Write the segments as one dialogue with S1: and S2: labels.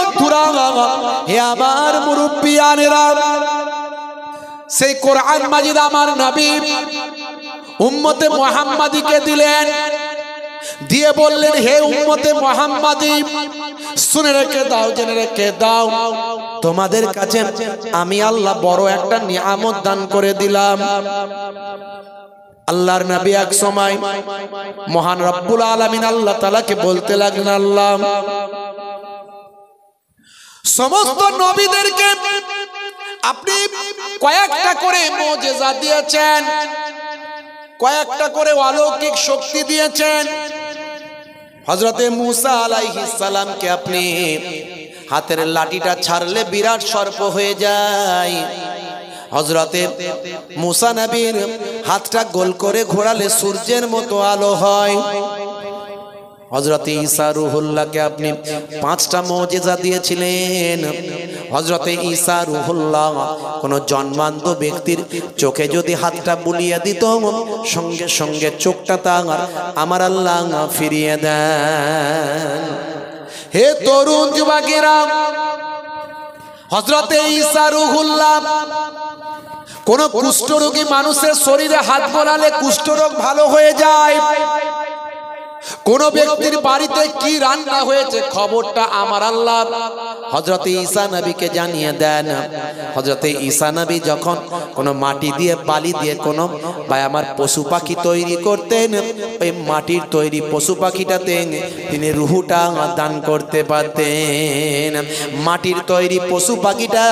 S1: বন্ধুরা, হে আমার মুরব্বিয়ানেরা, সেই কোরআন মাজিদ আমার নবী উম্মতে মুহাম্মাদীকে দিলেন, দিয়ে বললেন, হে উম্মতে মুহাম্মাদী, শুনে রেখে দাও, জেনে রেখে দাও, তোমাদের কাছে আমি আল্লাহ বড় একটা নিয়ামত দান করে দিলাম। আল্লাহর নবী এক সময় মহান রব্বুল আলামিন আল্লাহ তাআলাকে বলতে লাগলেন, আল্লাহ সমস্ত নবীদেরকে আপনি কয়েকটা করে মুজিজা দিয়েছেন, কয়েকটা করে অলৌকিক শক্তি দিয়েছেন। হযরতে মূসা আলাইহিস সালামকে আপনি হাতের লাঠিটা ছাড়লে বিরাট সর্প হয়ে যায়। হযরতে মূসা নবীর হাতটা গোল করে ঘোরালে সূর্যের মতো আলো হয়। হযরতে ঈসা রূহুল্লাহকে আপনি 5টা মুজিজা দিয়েছিলেন। হযরতে ঈসা রূহুল্লাহ কোন জন্মান্ধ ব্যক্তির চোখে যদি হাতটা বুলিয়ে দিত, সঙ্গে সঙ্গে চোখটা তার আমার আল্লাহ ফিরিয়ে দেন। হে তরুণ যুবকেরা, হযরতে ঈসা রূহুল্লাহ কোন কুষ্ঠরোগী মানুষের শরীরে হাত বোলালে কুষ্ঠরোগ ভালো হয়ে যায়। কোন ব্যক্তির বাড়িতে কি রান্না হয়েছে খবরটা আমার আল্লাহ হযরতে ঈসা নবীকে জানিয়ে দেন। হযরতে ঈসা নবী যখন কোন মাটি দিয়ে বালি দিয়ে কোন বা আমার পশু পাখি তৈরি করতেন, ওই মাটির তৈরি পশু পাখিটাতে তিনি রূহটা দান করতে পারতেন। মাটির তৈরি পশু পাখিটা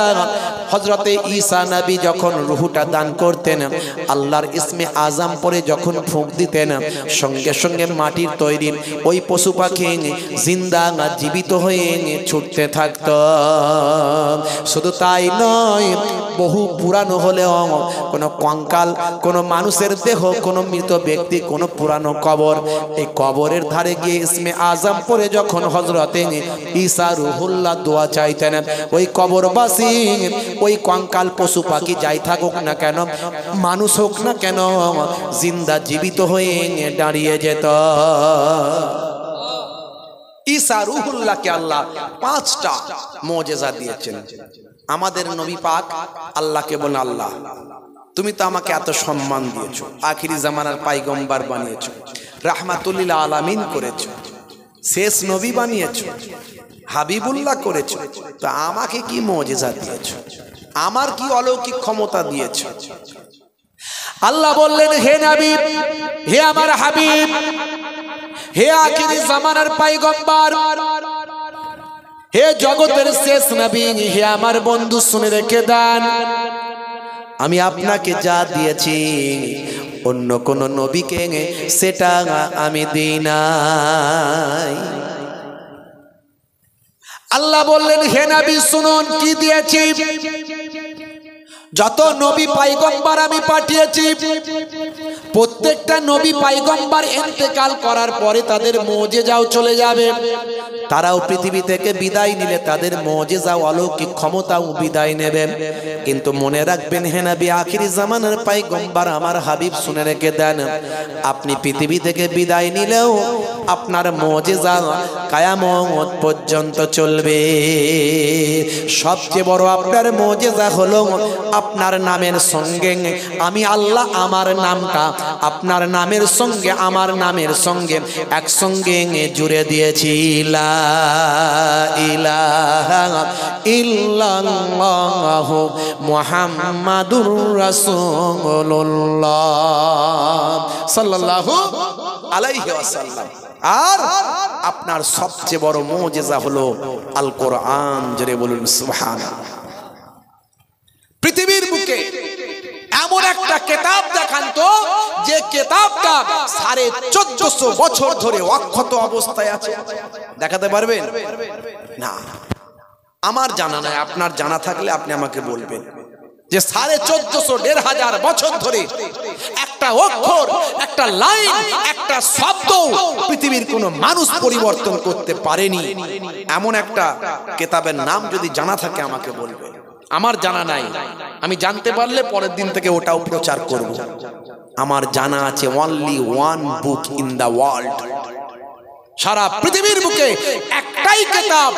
S1: হযরতে ঈসা নবী যখন রূহটা দান করতেন, আল্লাহর ইসমে আজম পরে যখন ফুঁক দিতেন, সঙ্গে সঙ্গে মাটির তৈরি ওই পশু পাখি জিন্দা জীবিত হয়ে ছুটতে থাকত। শুধু তাই নয়, বহু পুরানো হলেও কোনো কঙ্কাল, কোনো মানুষের দেহ, কোনো মৃত ব্যক্তি, কোনো পুরানো কবর, এই কবরের ধারে গিয়ে ইসমে আজম পরে যখন হযরতে ঈসা রূহুল্লাহ দোয়া চাইতেন, ওই কবরবাসী, ওই কঙ্কাল পশু পাখি যাই থাকুক না কেন, মানুষ হোক না কেন, জিন্দা জীবিত হয়ে দাঁড়িয়ে যেত। ঈসা রূহুল্লাহকে আল্লাহ 5টা মুজিজা দিয়েছেন। আমাদের নবী পাক আল্লাহকে বলেন, আল্লাহ তুমি তো আমাকে এত সম্মান দিয়েছো, আখিরি জামানার পয়গম্বর বানিয়েছো, রাহমাতুল লিল আলামিন করেছো, শেষ নবী বানিয়েছো, হাবিবুল্লাহ করেছো, তো আমাকে কি মুজিজা দিয়েছো, আমার কি অলৌকিক ক্ষমতা দিয়েছো? আল্লাহ বললেন, হে নবী, হে আমার হাবিব, হে আখিরি জামানার পয়গম্বর, হে জগতের শেষ নবী, হে আমার বন্ধু, শুনে রেখে দেন, আমি আপনাকে যা দিয়েছি অন্য কোন নবীকে সেটা আমি দিই নাই। আল্লাহ বললেন, হে নবী শুনুন কি দিয়েছি। যত নবী পয়গম্বর আমি পাঠিয়েছি, প্রত্যেকটা নবী পয়গম্বর ইন্তেকাল করার পরে তাদের মুজিজাও চলে যাবে। তারাও পৃথিবী থেকে বিদায় নিলে তাদের মুজিজা অলৌকিক ক্ষমতাও বিদায় নেবেন। কিন্তু মনে রাখবেন, হে নবী আখিরি জামানার পয়গম্বর আমার হাবিব, শুনে রেখে দেন, আপনি পৃথিবী থেকে বিদায় নিলেও আপনার মুজিজা কিয়ামত পর্যন্ত চলবে। সবচেয়ে বড় আপনার মুজিজা হলো আপনার নামের সঙ্গে আমি আল্লাহ আমার নামটা আপনার নামের সঙ্গে আমার নামের সঙ্গে একসঙ্গে জুড়ে দিয়েছি। লা ইলাহা ইল্লাল্লাহ মুহাম্মাদুর রাসূলুল্লাহ সাল্লাল্লাহু আলাইহি ওয়াসাল্লাম। আর আপনার সবচেয়ে বড় মুজিজা হলো আল কোরআন। জোরে বলুন সুবহানাল্লাহ। পৃথিবীর বুকে এমন একটা কিতাব দেখান তো, যে কিতাবটা 1450 বছর ধরে অক্ষত অবস্থায় আছে, দেখাতে পারবেন? না, আমার জানা নাই, আপনার জানা থাকলে আপনি আমাকে বলবেন যে 1450 বছর ধরে একটা অক্ষর, একটা লাইন, একটা শব্দ পৃথিবীর কোনো মানুষ পরিবর্তন করতে পারেনি। এমন একটা কিতাবের নাম যদি জানা থাকে আমাকে বলবেন। আমার জানা নাই, আমি জানতে পারলে পরের দিন থেকে ওটাও প্রচার করব। আমার জানা আছে only one book in the world, সারা পৃথিবীর বুকে একটাই কিতাব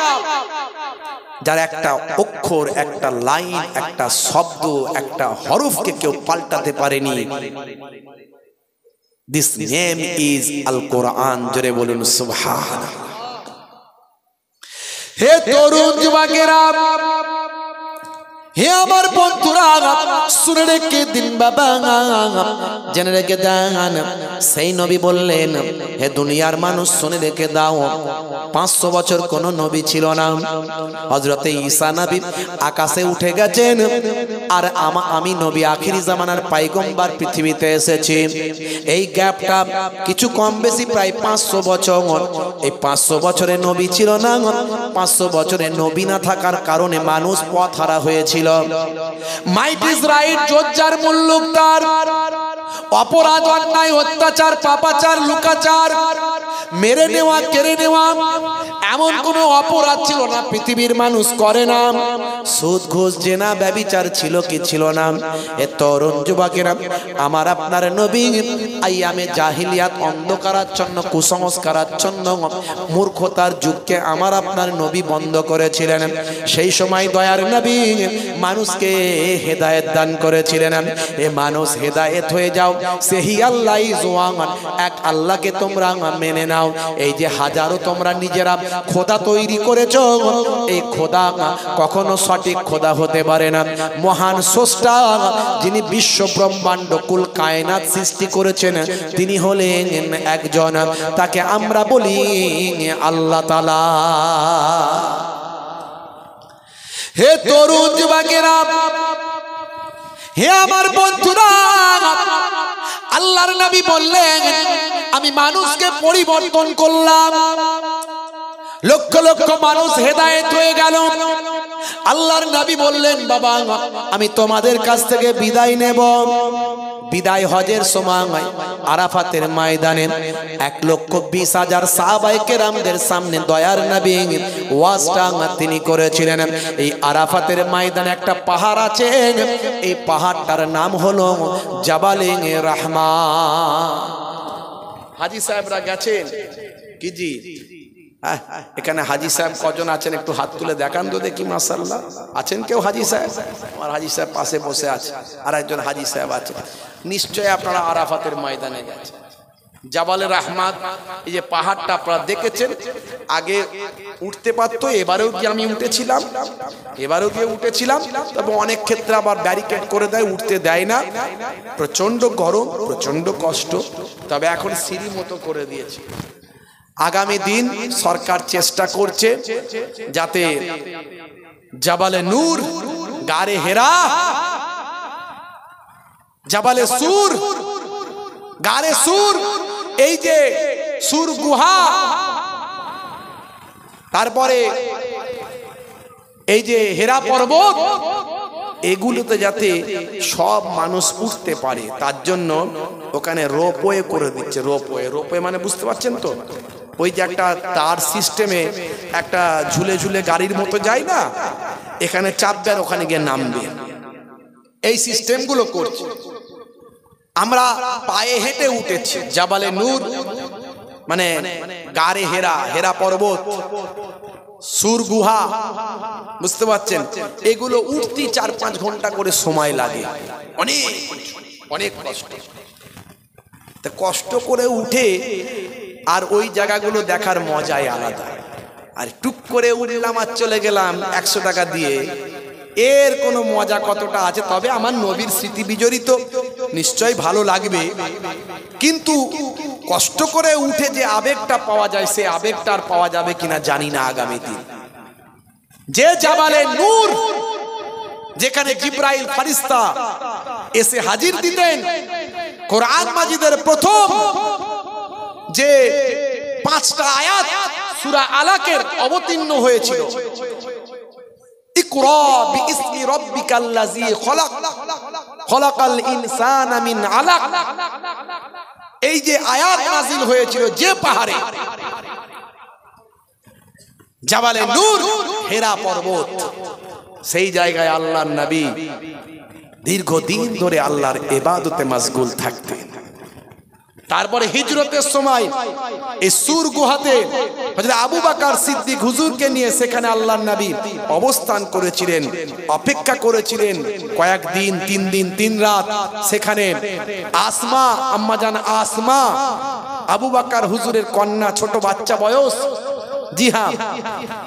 S1: যার একটা অক্ষর, একটা লাইন, একটা শব্দ, একটা হরফকে কেউ পাল্টাতে পারেনি। দিস নেম ইজ আল কোরআন। জোরে বলুন সুবহানাল্লাহ। হে তরুণ যুবকেরা, হে আমার বন্ধুরা, শুনে রেখে দিন বাবা, জেনে রেখে দেন। সেই নবী বললেন, হে দুনিয়ার মানুষ শুনে রেখে দাও, 500 বছর কোন নবী ছিল না। হযরতে ঈসা নবী আকাশে উঠে গেছেন, আর আমি নবী আখিরি জামানার পয়গম্বর পৃথিবীতে এসেছি। এই গ্যাপটা কিছু কম বেশি প্রায় 500 বছর। এই 500 বছরে নবী ছিল না। 500 বছরে নবী না থাকার কারণে মানুষ পথহারা হয়েছিল। মাইট ইজ রাইট, জোজ্জার মুল্লুক তার, অপরাধ, অন্যায়, অত্যাচার, পাপাচার, লুকাচার, মেরে নেওয়া, কেড়ে নেওয়া, এমন কোন অপরাধ ছিল না পৃথিবীর মানুষ করে না। সুদ, ঘুষ, জেনা, ব্যভিচার ছিল কি ছিল না? এ তরুণ যুবকেরা, আমার আপনার নবী আইয়ামে জাহিলিয়াত, অন্ধকারাচ্ছন্ন, কুসংস্কারাচ্ছন্ন, মূর্খতার যুগকে আমার আপনার নবী বন্ধ করেছিলেন। সেই সময় দয়ার নবী মানুষকে হেদায়েত দান করেছিলেন। এ মানুষ হেদায়েত হয়ে যাও, সেই আল্লাহ জোয়ান, এক আল্লাহকে তোমরা মেনে নাও। এই যে হাজারো তোমরা নিজেরা খোদা তৈরি করেছো, এই খোদা কখনো সঠিক খোদা হতে পারে না। মহান স্রষ্টা, যিনি বিশ্ব ব্রহ্মাণ্ড কুল কায়নাত সৃষ্টি করেছেন, তিনি হলেন একজন, তাকে আমরা বলি আল্লাহ তাআলা। হে তরুণ যুবকেরা, হে আমার বন্ধুরা, আল্লাহর নবী বললেন, আমি মানুষকে পরিবর্তন করলাম, লক্ষ লক্ষ মানুষ হেদায়েত হয়ে গেল। আল্লাহর নবী বললেন, বাবা আমি তোমাদের কাছ থেকে বিদায় নেব। বিদায় হজের সময় আরাফাতের ময়দানে 1,20,000 সাহাবায়ে কেরামদের সামনে দয়ার নবী ওয়াজটা তিনি করেছিলেন। এই আরাফাতের ময়দানে একটা পাহাড় আছে, এই পাহাড়টার নাম হলো জাবালে রাহমা। হাজী সাহেবরা গেছেন কি জি? এখানে হাজী সাহেব কজন আছেন একটু হাত তুলে দেখান তো দেখি। মাশাআল্লাহ, আছেন কেউ হাজী সাহেব? আমার হাজী সাহেব পাশে বসে আছে, আর একজন হাজী সাহেব আছে। নিশ্চয়ই আপনারা আরাফাতের ময়দানে গেছেন। জাবালে রাহমাত, এই যে পাহাড়টা আপনারা দেখেছেন, আগে উঠতে পারতো, এবারেও কি আমি উঠেছিলাম, এবারেও গিয়ে উঠেছিলাম, তবে অনেক ক্ষেত্রে আবার ব্যারিকেড করে দেয়, উঠতে দেয় না। প্রচন্ড গরম, প্রচন্ড কষ্ট, তবে এখন সিঁড়ি মতো করে দিয়েছে। আগামী দিন সরকার চেষ্টা করছে যাতে জাবালে নূর, গারে হেরা, জাবালে সুর, গারে সুর, এই যে সুর গুহা, তারপরে এই যে হেরা পর্বত, এগুলোতে যাতে সব মানুষ উঠতে পারে, তার জন্য ওখানে রোপওয়ে করে দিচ্ছে। রোপওয়ে, রোপওয়ে মানে বুঝতে পারছেন তো, ওই যে একটা তার সিস্টেমে একটা ঝুলে ঝুলে গাড়ির মতো যায় না, এখানে চাপবে আর ওখানে গিয়ে নামবে, এই সিস্টেমগুলো করছে। আমরা পায়ে হেঁটে উঠেছি জাবালে নূর, মানে গারে হেরা, হেরা পর্বত, সুর গুহা, বুঝতে পারছেন? এগুলো উঠতে 4-5 ঘন্টা করে সময় লাগে, অনেক অনেক কষ্ট। তা কষ্ট করে উঠে আর ওই জায়গাগুলো দেখার মজাই আলাদা। আর টুক করে উঠলাম আর চলে গেলাম 100 টাকা দিয়ে, এর কোনো মজা কতটা আছে? তবে আমার নবীর স্মৃতি বিজড়িত, নিশ্চয়ই ভালো লাগবে, কিন্তু কষ্ট করে উঠে যে আবেগটা পাওয়া যায়, সে আবেগটা আর পাওয়া যাবে কিনা জানি না আগামী দিন। যে জাবালে নূর, যেখানে জিব্রাইল ফেরেশতা এসে হাজির দিতেন, কোরআন মাজিদের প্রথম যে 5টা আয়াত সূরা আলাকের অবতীর্ণ হয়েছিল, ইকরা বিইসমি রাব্বিকাল্লাযী খলাক, খলাকাল ইনসানা মিন আলাক, এই যে আয়াত নাজিল হয়েছিল যে পাহাড়ে, জাবালে নূর, হেরা পর্বত, সেই জায়গায় আল্লাহর নবী দীর্ঘদিন ধরে আল্লাহর ইবাদতে মশগুল থাকতেন। তারপরে হিজরতের সময় এই সুর গুহাতে হযরত আবু বকর সিদ্দিক হুজুরকে নিয়ে সেখানে আল্লাহর নবী অবস্থান করেছিলেন, অপেক্ষা করেছিলেন কয়েকদিন, 3 দিন 3 রাত। সেখানে আসমা, আম্মা জান আসমা, আবু বকর হুজুরের কন্যা, ছোট বাচ্চা বয়স, জি হ্যাঁ,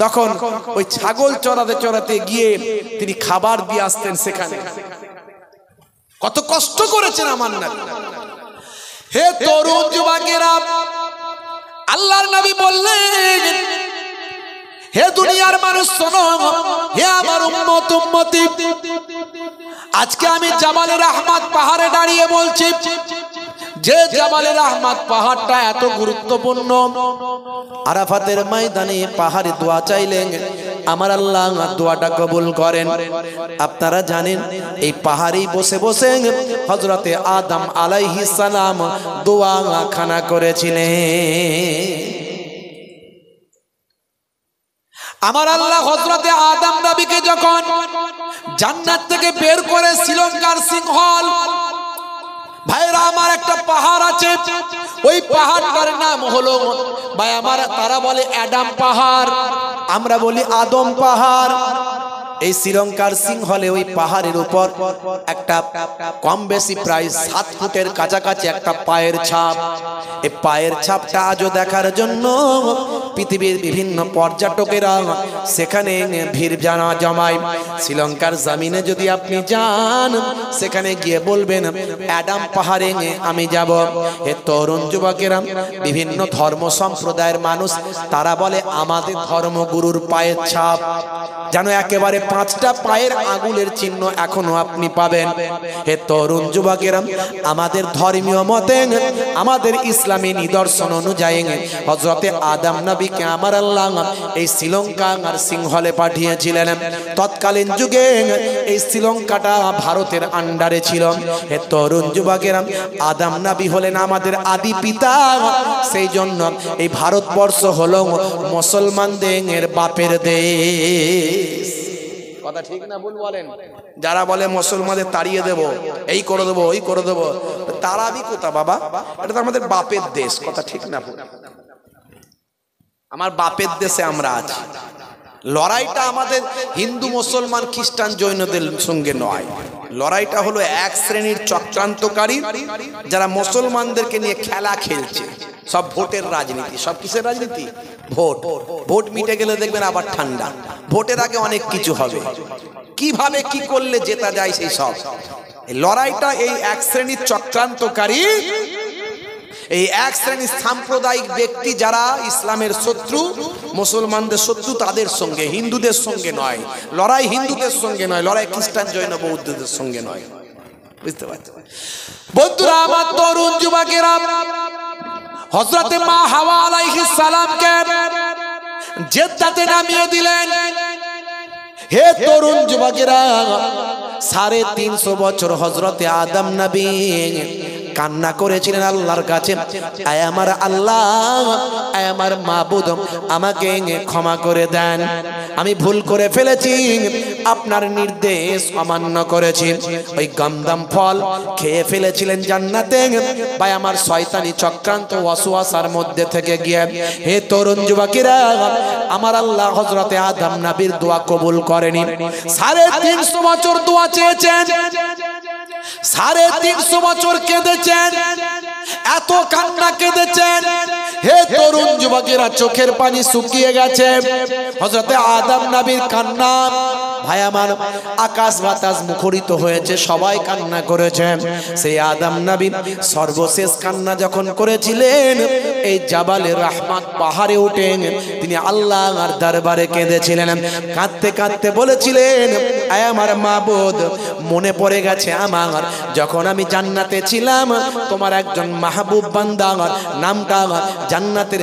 S1: তখন ওই ছাগল চড়াতে চড়াতে গিয়ে তিনি খাবার দিয়ে আসতেন সেখানে। কত কষ্ট করেছেন আমার নবী। হে তরুণ যুবকেরা, আল্লাহর নবী বললেন, হে দুনিয়ার মানুষ শোনো, হে আমার উম্মত উম্মতি, আজকে আমি জাবালে রাহমাত পাহাড়ে দাঁড়িয়ে বলছি, যে জাবালে রাহমাত পাহাড়টা এত গুরুত্বপূর্ণ, আরাফাতের ময়দানে পাহাড়ে দোয়া চাইলেন আমার আল্লাহ দোয়াটা কবুল করেন। আপনারা জানেন এই পাহাড়েই বসে বসে হযরতে আদম আলাইহিস সালাম দোয়া খানা করেছিলেন। আমার আল্লাহ হযরতে আদম নবীকে যখন জান্নাত থেকে বের করে শ্রীলঙ্কার সিংহল, ভাইরা আমার একটা পাহাড় আছে, ওই পাহাড়টার নাম হলো, ভাই আমার তারা বলে অ্যাডাম পাহাড়, আমরা বলি আদম পাহাড়। এই শ্রীলঙ্কার সিংহলে ওই পাহাড়ের উপর একটা কম বেশি প্রায় 7 ফুটের কাছাকাছি একটা পায়ের ছাপ। এই পায়ের ছাপটা আজও দেখার জন্য পৃথিবীর বিভিন্ন পর্যটকেরা সেখানে ভিড় জমায়। শ্রীলঙ্কার জমিনে যদি আপনি যান, সেখানে গিয়ে বলবেন অ্যাডাম পাহাড়ে আমি যাব। এ তরুণ যুবকেরা, বিভিন্ন ধর্ম সম্প্রদায়ের মানুষ, তারা বলে আমাদের ধর্মগুরুর পায়ের ছাপ যেন একেবারে 5টা পায়ের আঙুলের চিহ্ন এখনো আপনি পাবেন। হে তরুণ যুবকেরা, আমাদের ধর্মীয় মতে, আমাদের ইসলামী নিদর্শন অনুযায়ী হযরতে আদম নবীকে আমার আল্লাহ এই শ্রীলঙ্কা আর সিংহলে পাঠিয়েছিলেন। তৎকালীন যুগে এই শ্রীলঙ্কাটা ভারতের আন্ডারে ছিল। হে তরুণ যুবকেরা, আদম নবী হলেন আমাদের আদি পিতা, সেই জন্য এই ভারতবর্ষ হলো মুসলমানদের বাপের দেশ। কথা ঠিক না ভুল বলেন? যারা বলে মুসলমানদের তাড়িয়ে দেব, এই করে দেবো, ওই করে দেবো, তাড়াবি কোথা বাবা? এটা তো আমাদের বাপের দেশ। কথা ঠিক না ভুল? আমার বাপের দেশে আমরা আছি। লড়াইটা আমাদের হিন্দু মুসলমান খ্রিস্টান জৈনদের সঙ্গে নয়, লড়াইটা হলো এক শ্রেণীর চক্রান্তকারী যারা মুসলমানদেরকে নিয়ে খেলা খেলছে। সব ভোটের রাজনীতি। সব কিসের রাজনীতি? ভোট। ভোট মিটে গেলে দেখবেন আবার ঠান্ডা। ভোটের আগে অনেক কিছু হবে, কিভাবে কি করলে জেতা যায় সেই সব। এই লড়াইটা এই এক শ্রেণীর চক্রান্তকারী, এই এক শ্রেণীর সাম্প্রদায়িক ব্যক্তি যারা ইসলামের শত্রু, মুসলমানদের শত্রু, তাদের সঙ্গে, হিন্দুদের সঙ্গে নয়। লড়াই হিন্দুদের সঙ্গে নয়, লড়াই খ্রিস্টান জৈন বৌদ্ধদের সঙ্গে নয়। বুঝতে পারছেন বন্ধুরা? আমার তরুণ যুবকেরা, হযরতে মা হাওয়া আলাইহিস সালামকে জেদ্দাতে নামিয়ে দিলেন। হে তরুণ যুবকেরা, 350 বছর হযরতে আদম নবী কান্না করেছিলেন আল্লাহর কাছে, আয় আমার আল্লাহ, আয় আমার মাবুদ, আমাকে ক্ষমা করে দেন, আমি ভুল করে ফেলেছি, আপনার নির্দেশ অমান্য করেছি। ওই গমদম ফল খেয়ে ফেলেছিলেন জান্নাতে, ভাই আমার শয়তানি চক্রান্ত ওয়াসওয়াসার মধ্যে থেকে গিয়ে। হে তরুণ যুবকেরা, আমার আল্লাহ হযরতে আদম নবীর দোয়া কবুল করেনি। 350 বছর দোয়া চেয়েছেন, 350 বছর কেঁদেছেন, এত কান্না কেঁদেছেন। হে তরুণ যুবকেরা, চোখের পানি শুকিয়ে গেছে। হযরতে আদম নবীর কান্না, ভাই আমার আকাশ বাতাস মুখরিত হয়েছে, সবাই কান্না করেছেন। সেই আদম নবী সর্বশেষ কান্না যখন করেছিলেন, এই জাবালে রাহমাত পাহাড়ে উঠে তিনি আল্লাহর দরবারে কেঁদেছিলেন। কাঁদতে কাঁদতে বলেছিলেন, আয় আমার মাবুদ, মনে পড়ে গেছে আমার, যখন আমি জান্নাতে ছিলাম, তোমার একজন মাহবুব বান্দা নামটা জান্নাতের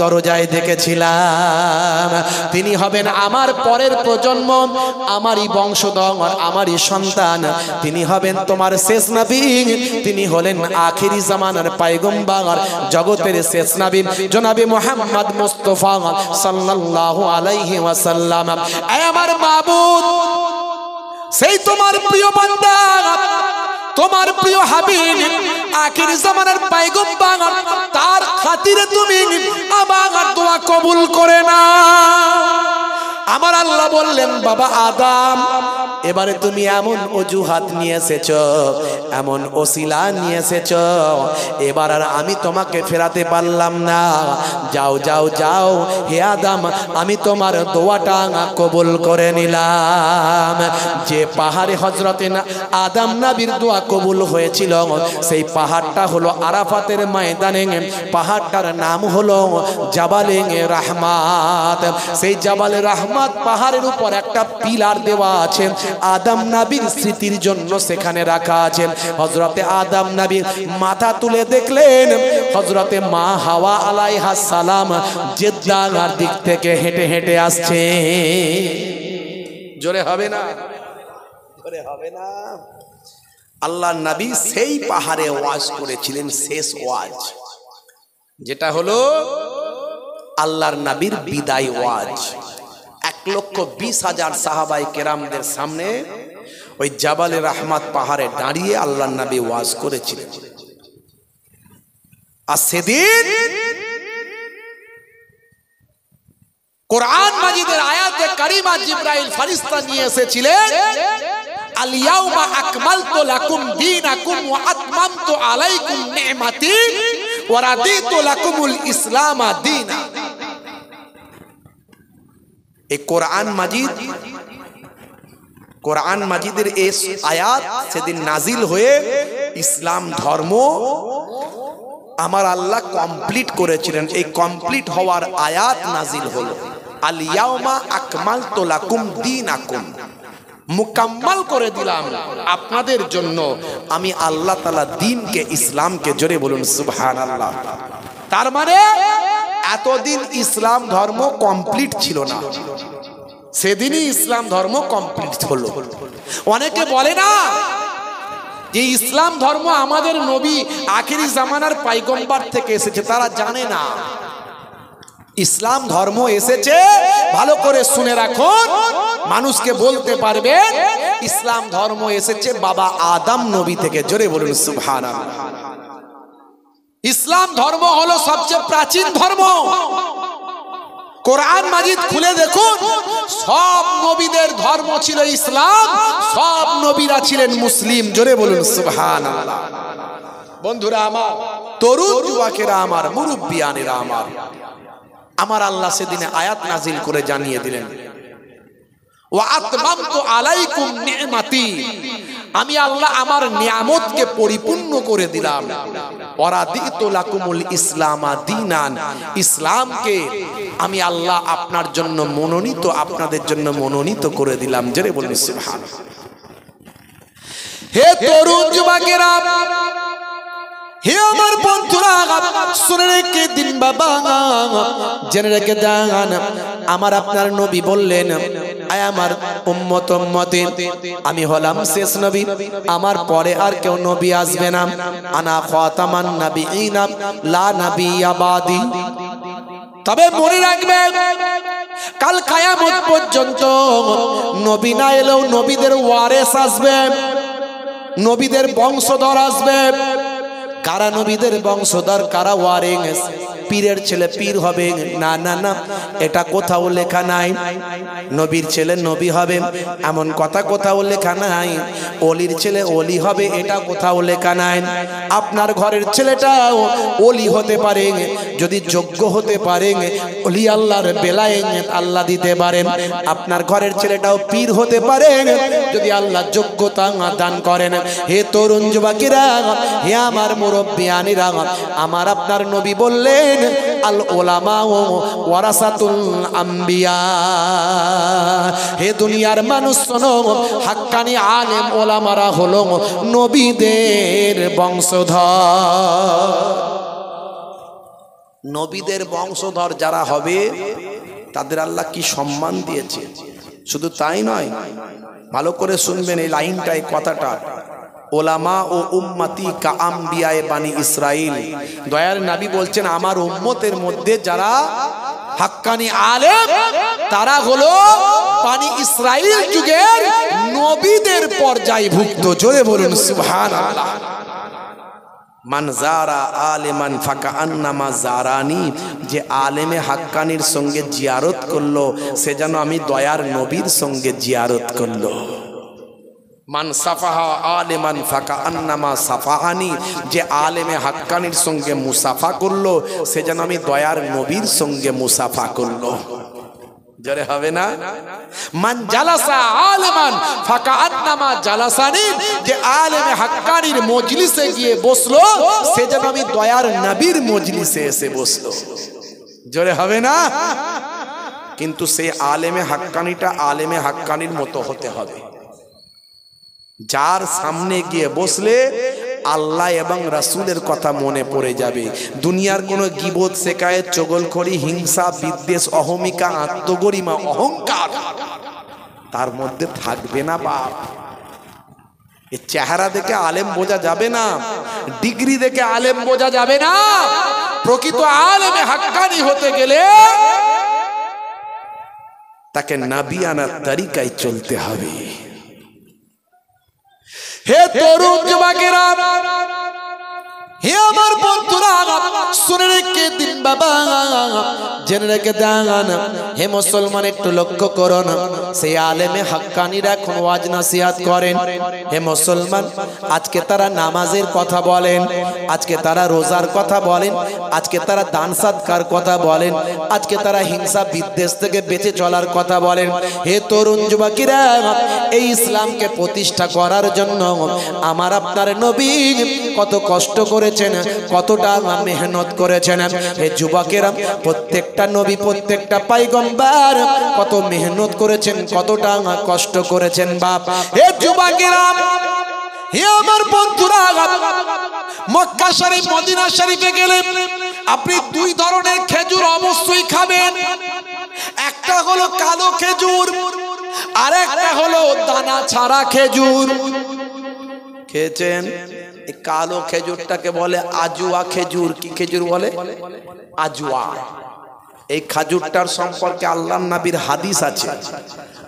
S1: দরজায় দেখেছিলাম। তিনি হবেন আমার পরের প্রজন্ম, আমারই বংশধর, আমারই সন্তান। তিনি হবেন তোমার শেষ নবী, তিনি হলেন আখিরি জামানার পয়গম্বর, জগতের শেষ নবী জনাবে মুহাম্মদ মুস্তাফা সাল্লাল্লাহু আলাইহি ওয়াসাল্লাম। আয় আমার মাবুদ, সেই তোমার প্রিয় বান্দা, তোমার প্রিয় হাবিব আখির জামানার পয়গম্বর, তার খাতিরে তুমি আমার দোয়া কবুল করে না। আমার আল্লাহ বললেন, বাবা আদম, এবারে তুমি এমন অজুহাত নিয়ে এসেছো, এমন ওসিলা নিয়ে এসেছো, এবার আর আমি তোমাকে ফেরাতে পারলাম না। যাও যাও যাও, হে আদম, আমি তোমার দোয়াটা কবুল করে নিলাম। যে পাহাড়ে হযরতে আদম নবীর দোয়া কবুল হয়েছিল, সেই পাহাড়টা হলো আরাফাতের ময়দানে, পাহাড়টার নাম হলো জাবালে রাহমাত। সেই জাবালে রাহমাত পাহাড়ের উপর একটা পিলার দেওয়া আছে, আদম নবীর স্মৃতির জন্য সেখানে রাখা আছে। হযরতে আদম নবী মাথা তুলে দেখলেন হযরতে মা হাওয়া আলাইহিস সালাম জেদ্দার দিক থেকে হেঁটে হেঁটে আসছে। জোরে হবে না? জোরে হবে না? আল্লাহর নবী সেই পাহাড়ে ওয়াজ করেছিলেন, শেষ ওয়াজ, যেটা হলো আল্লাহর নবীর বিদায় ওয়াজ। 1,20,000 সাহাবায়ে কেরামদের সামনে ওই জাবালে রাহমাত পাহাড়ে দাঁড়িয়ে আল্লাহর নবী ওয়াজ করেছিলেন। আর সেদিন কোরআন মাজিদের আয়াতে কারিমা জিবরাইল ফেরেশতা নিয়ে এসেছিলেন, আল ইয়াউমা আকমালতু লাকুম দীনাকুম ওয়া আতমামতু আলাইকুম নি'মাতি ওয়া রাদিতু লাকুমুল ইসলাম দীনা। এই কোরআন মাজিদের এই আয়াত সেদিন নাজিল হয়ে ইসলাম ধর্ম আমার আল্লাহ কমপ্লিট করেছিলেন। এই কমপ্লিট হওয়ার আয়াত নাজিল হলো, আল ইয়াউমা আকমালতু লাকুম দীনাকুম, মুকাম্মাল করে দিলাম আপনাদের জন্য আমি আল্লাহ তাআলা দ্বীনকে, ইসলামকে। জোরে বলুন সুবহানাল্লাহ। তার মানে এতদিন ইসলাম ধর্ম কমপ্লিট ছিল না, সেদিনই ইসলাম ধর্ম কমপ্লিট হলো। অনেকে বলে না যে ইসলাম ধর্ম আমাদের নবী আখিরি জামানার পয়গম্বর থেকে এসেছে, তারা জানে না ইসলাম ধর্ম এসেছে। ভালো করে শুনে রাখুন, মানুষকে বলতে পারবেন ইসলাম ধর্ম এসেছে বাবা আদম নবী থেকে। জোরে বলুন সুবহানাল্লাহ। ইসলাম ধর্ম হলো সবচেয়ে প্রাচীন ধর্ম। কোরআন মাজিদ খুলে দেখুন, সব নবীদের ধর্ম ছিল ইসলাম, সব নবীরা ছিলেন মুসলিম। জোরে বলুন সুবহানাল্লাহ। বন্ধুরা আমার, তরুণ যুবকেরা আমার, মুরব্বিয়ানেরা আমার, আমার আল্লাহ সেদিনে আয়াত নাজিল করে জানিয়ে দিলেন, ওয়া আতমামতু আলাইকুম নি'মাতি, আমি আল্লাহ আমার নিয়ামতকে পরিপূর্ণ করে দিলাম। ওয়া রাদিতু লাকুমুল ইসলাম দীনান, ইসলামকে আমি আল্লাহ আপনার জন্য মনোনীত, আপনাদের জন্য মনোনীত করে দিলাম। জোরে বলুন সুবহানাল্লাহ। হে তরুণ যুবকেরা, হে আমার বন্ধুরা, শুনে রেখে দিন বাবা, জেনে রেখে দেন, আমার আপনার নবী বললেন, আয় আমার উম্মত উম্মতি, আমি হলাম শেষ নবী, আমার পরে আর কেউ নবী আসবে না। আনা খাতামান নাবিয়িনা লা নাবিয়্যা বাদি। তবে মনে রাখবেন, কাল কিয়ামত পর্যন্ত নবী না এলেও নবীদের ওয়ারিস আসবে, নবীদের বংশধর আসবে। কারা নবীদের বংশধর, কারা ওয়ারিস? পীরের ছেলে পীর হবে না, না না, এটা কোথাও লেখা নাই। নবীর ছেলে নবী হবে এমন কথা কোথাও লেখা নাই। ওলির ছেলে ওলি হবে, এটা কোথাও লেখা নাই। আপনার ঘরের ছেলেটাও ওলি হতে পারে যদি যোগ্য হতে পারে, ওলি আল্লাহর বেলায় আল্লাহ দিতে পারেন। আপনার ঘরের ছেলেটাও পীর হতে পারে যদি আল্লাহ যোগ্যতা দান করেন। হে তরুণ যুবকেরা, হে আমার মুরব্বিয়ানেরা, আমার আপনার নবী বললেন, আল উলামা ওয়ারাসাতুল আম্বিয়া। হে দুনিয়ার মানুষ শোনো, হাক্কানি আলেম ওলামারা হলো নবীদের বংশধর। নবীদের বংশধর যারা হবে তাদের আল্লাহ কি সম্মান দিয়েছে। শুধু তাই নয়, ভালো করে শুনবেন এই লাইনটা, এই কথাটা, ওলামা ও উম্মতি কা আম্বিয়ায়ে বানি ইসরাইল। দয়ার নবী বলছেন, আমার উম্মতের মধ্যে যারা হাক্কানি আলেম, তারা হলো বানি ইসরাইল যুগের নবীদের পর্যায়ভুক্ত। জোরে বলুন সুবহানাল্লাহ। মান যারা আলেমান ফাকা আন্নামা জারানি, যে আলেমে হাক্কানির সঙ্গে জিয়ারত করলো সে যেন আমি দয়ার নবীর সঙ্গে জিয়ারত করলো। মান সাফাহা আলেমান ফাকা আন্নামা সাফাহানি, যে আলেমে হাক্কানির সঙ্গে মুসাফা করলো সে যেন আমি দয়ার নবীর সঙ্গে মুসাফা করলো। জোরে হবে না? মান জালাসা আলেমান ফাকা আন্নামা জালাসানি, যে আলেমে হাক্কানির মজলিসে গিয়ে বসলো সে যেন আমি দয়ার নবীর মজলিসে এসে বসলো। জোরে হবে না? কিন্তু সেই আলেমে হাক্কানিটা আলেমে হাক্কানির মতো হতে হবে, যার সামনে গিয়ে বসলে আল্লাহ এবং রাসূলের কথা মনে পড়ে যাবে। দুনিয়ার কোনো গীবত, শেকায়েত, চগলখড়ি, হিংসা, বিদ্বেষ, অহমিকা, আত্মগরিমা, অহংকার তার মধ্যে থাকবে না। বাপ, এই চেহারা দেখে আলেম বোঝা যাবে না, ডিগ্রি দেখে আলেম বোঝা যাবে না। প্রকৃত আলেমে হাক্কানি হতে গেলে তাকে নবিয়ানার তরিকায় চলতে হবে। হে তরুণ যুবকেরা, হে আমার বন্ধুরা, শুনে রেখে দিন বাবা, জেনে রেখে দেন। হে মুসলমান, একটু লক্ষ্য করুন, সেই আলেমে হাক্কানিরা এখন ওয়াজ নসিহত করেন। হে মুসলমান, আজকে তারা নামাজের কথা বলেন, আজকে তারা রোজার কথা বলেন, আজকে তারা দান সদকার কথা বলেন, আজকে তারা হিংসা বিদ্বেষ থেকে বেঁচে চলার কথা বলেন। হে তরুণ যুবকেরা, এই ইসলামকে প্রতিষ্ঠা করার জন্য আমার আপনার নবী কত কষ্ট করেছেন, কতটা মেহনত করেছেন। হে যুবকেরা, প্রত্যেকটা নবী, প্রত্যেকটা পয়গম্বর কত মেহনত করেছেন, কতটা কষ্ট করেছেন। বাপ, হে যুবকেরা, হে আমার বন্ধুরা, মক্কা শরীফ, মদিনা শরীফে গেলে আপনি দুই ধরনের খেজুর অবশ্যই খাবেন। একটা হলো কালো খেজুর, আর একটা হলো দানা ছাড়া খেজুর। খেয়েছেন? এই কালো খেজুরটাকে বলে আজুয়া খেজুর। কি খেজুর বলে? আজুয়া। এই খেজুরটার সম্পর্কে আল্লাহর নবীর হাদিস আছে।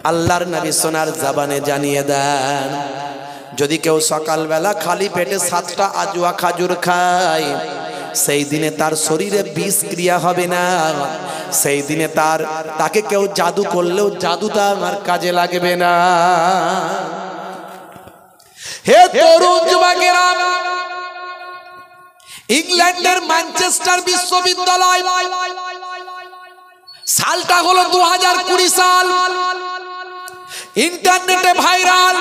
S1: আল্লাহর নবী সোনার জবানে জানিয়ে দেন, যদি কেউ সকালবেলা খালি পেটে 7টা আজুয়া খেজুর খায়, সেই দিনে তার শরীরে বিষ ক্রিয়া হবে না। সেই দিনে তাকে কেউ জাদু করলেও জাদুটা আমার কাজে লাগবে না। হে তরুণ যুবকেরা, ইংল্যান্ডের ম্যানচেস্টার বিশ্ববিদ্যালয়, সালটা হলো 2020 সাল, ইন্টারনেটে ভাইরাল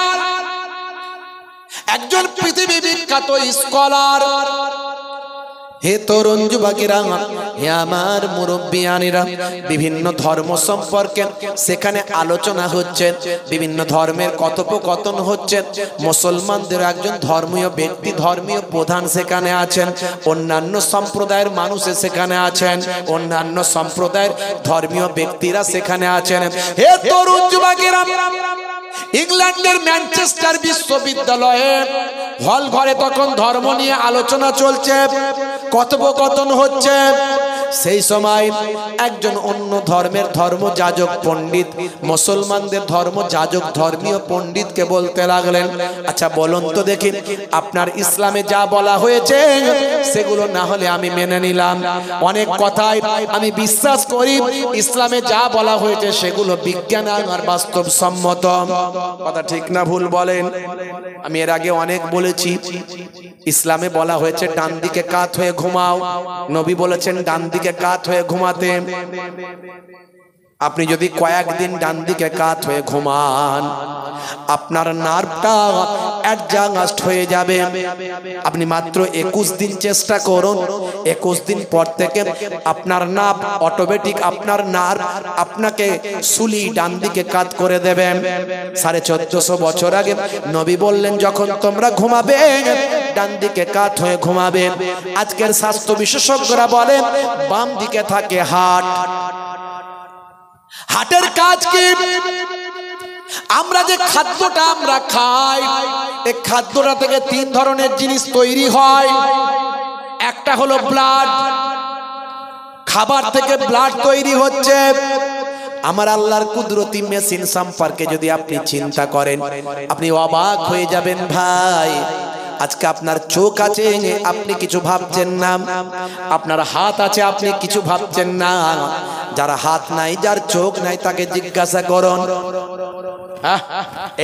S1: একজন পৃথিবী বিখ্যাত স্কলার। হে তরুণ যুবকেরা, হে আমার মুরব্বিয়ানিরা, বিভিন্ন ধর্ম সম্পর্কে সেখানে আলোচনা হচ্ছে, বিভিন্ন ধর্মের কথোপকথন হচ্ছে। মুসলমানদের একজন ধর্মীয় ব্যক্তি, ধর্মীয় প্রধান সেখানে আছেন, অন্যান্য সম্প্রদায়ের মানুষ সেখানে আছেন, অন্যান্য সম্প্রদায়ের ধর্মীয় ব্যক্তিরা সেখানে আছেন। হে তরুণ যুবকেরা, ইংল্যান্ডের ম্যানচেস্টার বিশ্ববিদ্যালয়ে হল ঘরে তখন ধর্ম নিয়ে আলোচনা চলছে, কথোপকথন হচ্ছে। সেই সময় একজন অন্য ধর্মের ধর্মযাজক পণ্ডিত মুসলমানদের ধর্মযাজক ধর্মীয় পণ্ডিতকে বলতে লাগলেন, আচ্ছা বলুন তো দেখি, আপনার ইসলামে যা বলা হয়েছে সেগুলো না হলে আমি মেনে নিলাম, অনেক কথাই আমি বিশ্বাস করি, ইসলামে যা বলা হয়েছে সেগুলো বিজ্ঞান আর বাস্তবসম্মত। কথা ঠিক না ভুল বলেন? আমি এর আগে অনেক বলেছি, ইসলামে বলা হয়েছে ডান দিকে কাত হয়ে ঘুমাও, নবী বলেছেন ডান দিকে কাত হয়ে ঘুমাতে। আপনি যদি কয়েকদিন ডান দিকে কাত হয়ে ঘুমান, আপনার নার্ভটা অ্যাডজাস্ট হয়ে যাবে। আপনি মাত্র 21 দিন চেষ্টা করুন, 21 দিন পর থেকে আপনার নার্ভ অটোমেটিক, আপনার নার্ভ আপনাকে সুলি ডান দিকে কাত করে দেবেন। 1450 বছর আগে নবী বললেন, যখন তোমরা ঘুমাবে ডান দিকে কাত হয়ে ঘুমাবে। আজকের স্বাস্থ্য বিশেষজ্ঞরা বলেন বাম দিকে থাকে হার্ট। হার্টের কাজ কি? আমরা যে খাদ্যটা আমরা খাই, এই খাদ্যটা থেকে 3 ধরনের জিনিস তৈরি হয়। একটা হলো ব্লাড, খাবার থেকে ব্লাড তৈরি হচ্ছে। আমার আল্লাহর কুদরতি মেশিন সম্পর্কে যদি আপনি চিন্তা করেন, আপনি অবাক হয়ে যাবেন ভাই। আজকে আপনার চোখ আছে, আপনি কিছু ভাবছেন না। আপনার হাত আছে, আপনি কিছু ভাবছেন না। যার হাত নাই, যার চোখ নাই, তাকে জিজ্ঞাসা করুন।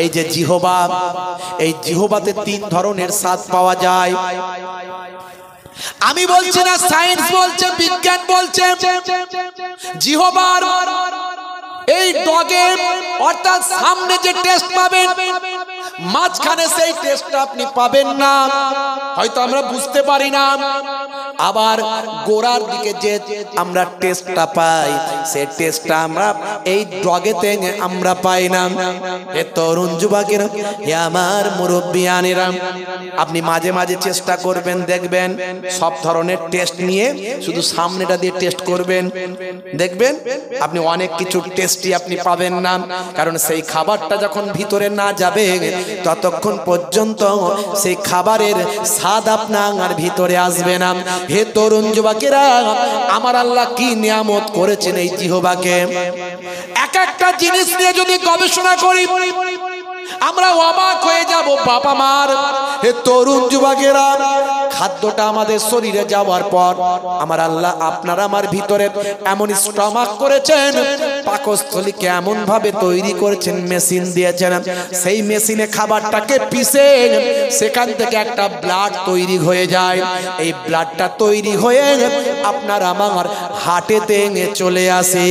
S1: এই যে জিহবা, এই জিহবাতে 3 ধরনের স্বাদ পাওয়া যায়। আমি বলছি না, সায়েন্স বলছে, বিজ্ঞান বলছে, জিহবার এই ডগে অর্থাৎ সামনে যে টেস্ট পাবেন, মাঝখানে সেই টেস্টটা আপনি পাবেন না, হয়তো আমরা বুঝতে পারি না। আবার গোড়ার দিকে যে আমরা টেস্টটা পাই, সেই টেস্টটা আমরা এই ডগেতে আমরা পাই না। এ তরুণ যুবকেরা, হে আমার মুরব্বিয়ানেরা, আপনি মাঝে মাঝে চেষ্টা করবেন, দেখবেন সব ধরনের টেস্ট নিয়ে শুধু সামনেটা দিয়ে টেস্ট করবেন, দেখবেন আপনি অনেক কিছু টেস্টই আপনি পাবেন না। কারণ সেই খাবারটা যখন ভিতরে না যাবে, ততক্ষণ পর্যন্ত সেই খাবারের স্বাদ আপনার ভিতরে আসবে না। হে তরুণ যুবকেরা, আমার আল্লাহ কি নিয়ামত করেছেন এই জিহ্বাকে। এক একটা জিনিস নিয়ে যদি গবেষণা করি, আমরা অবাক হয়ে যাব বাবা মার। হে তরুণ যুবকেরা, খাদ্যটা আমাদের শরীরে যাওয়ার পর আমার আল্লাহ আপনার আমার ভিতরে এমন স্টমাক করেছেন, পাকস্থলীকে এমন ভাবে তৈরি করেছেন, মেশিন দিয়েছেন। সেই মেশিনে খাবারটাকে পিষে সেখান থেকে একটা ব্লাড তৈরি হয়ে যায়। এই ব্লাডটা তৈরি হয়ে আপনার আমার হার্টেতে চলে আসে।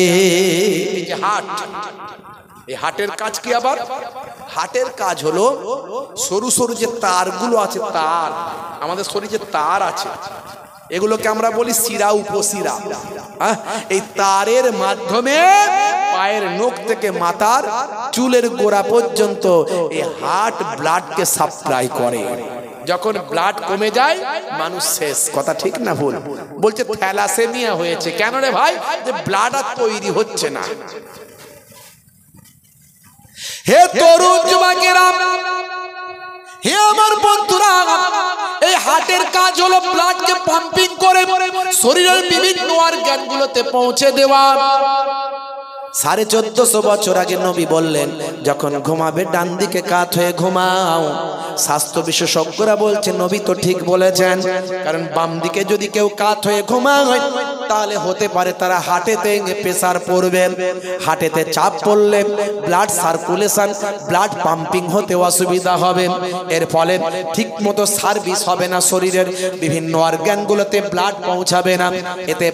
S1: এই যে হার্ট, এই হার্টের কাজ কি? আবার হার্টের কাজ হলো সরু সরু যে তারগুলো আছে, তার আমাদের শরীরে যে তার আছে, এগুলোকে আমরা বলি শিরা, উপশিরা। এই তারের মাধ্যমে পায়ের নখ থেকে মাথার চুলের গোড়া পর্যন্ত এই হার্ট ব্লাডকে সাপ্লাই করে। যখন ব্লাড কমে যায়, মানুষ শেষ। কথা ঠিক না ভুল? বলছে থ্যালাসেমিয়া হয়েছে। কেন রে ভাই? যে ব্লাড আর তৈরি হচ্ছে না। হে তরুণ যুবকেরা, হে আমার বন্ধুরা, এই হার্টের কাজ হলো ব্লাডকে পাম্পিং করে শরীরের বিভিন্ন অর্গানগুলোতে পৌঁছে দেওয়া। 1450 বছর আগে নবী বললেন, যখন ঘুমাবে ডান দিকে কাত হয়ে ঘুমাও। স্বাস্থ্য বিশেষজ্ঞরা বলছে নবী তো ঠিক বলেছেন, কারণ বাম দিকে যদি কেউ কাত হয়ে ঘুমায়, তাহলে হতে পারে তারা হার্টেতে প্রেসার পড়বে। হার্টেতে চাপ পড়লে ব্লাড সার্কুলেশন, ব্লাড পাম্পিং হতে অসুবিধা হবে। এর ফলে ঠিক মতো সার্ভিস হবে না, শরীরের বিভিন্ন অর্গানগুলোতে ব্লাড পৌঁছাবে না। এতে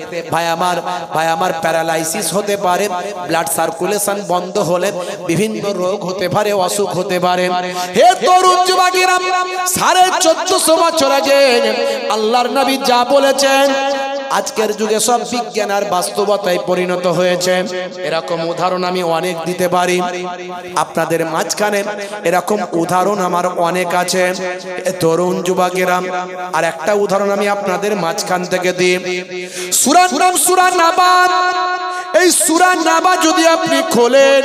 S1: ভাই আমার প্যারালাইসিস হতে পারে। ব্লাড সার্কুলেশন বন্ধ হলে বিভিন্ন রোগ হতে পারে, অসুখ হতে পারে। হে তরুণ যুবকেরা, 1450 বছর আগে আল্লাহর নবী যা বলেছেন, আজকের যুগে সব বিজ্ঞান আর বাস্তবতায় পরিণত হয়েছে। এরকম উদাহরণ আমি অনেক দিতে পারি আপনাদের মাঝখানে, এরকম উদাহরণ আমার অনেক আছে। তরুণ যুবকেরা, আর একটা উদাহরণ আমি আপনাদের মাঝখান থেকে দিই। সূরার নাম সূরা নাবা। এই সূরা নাবা যদি আপনি খোলেন,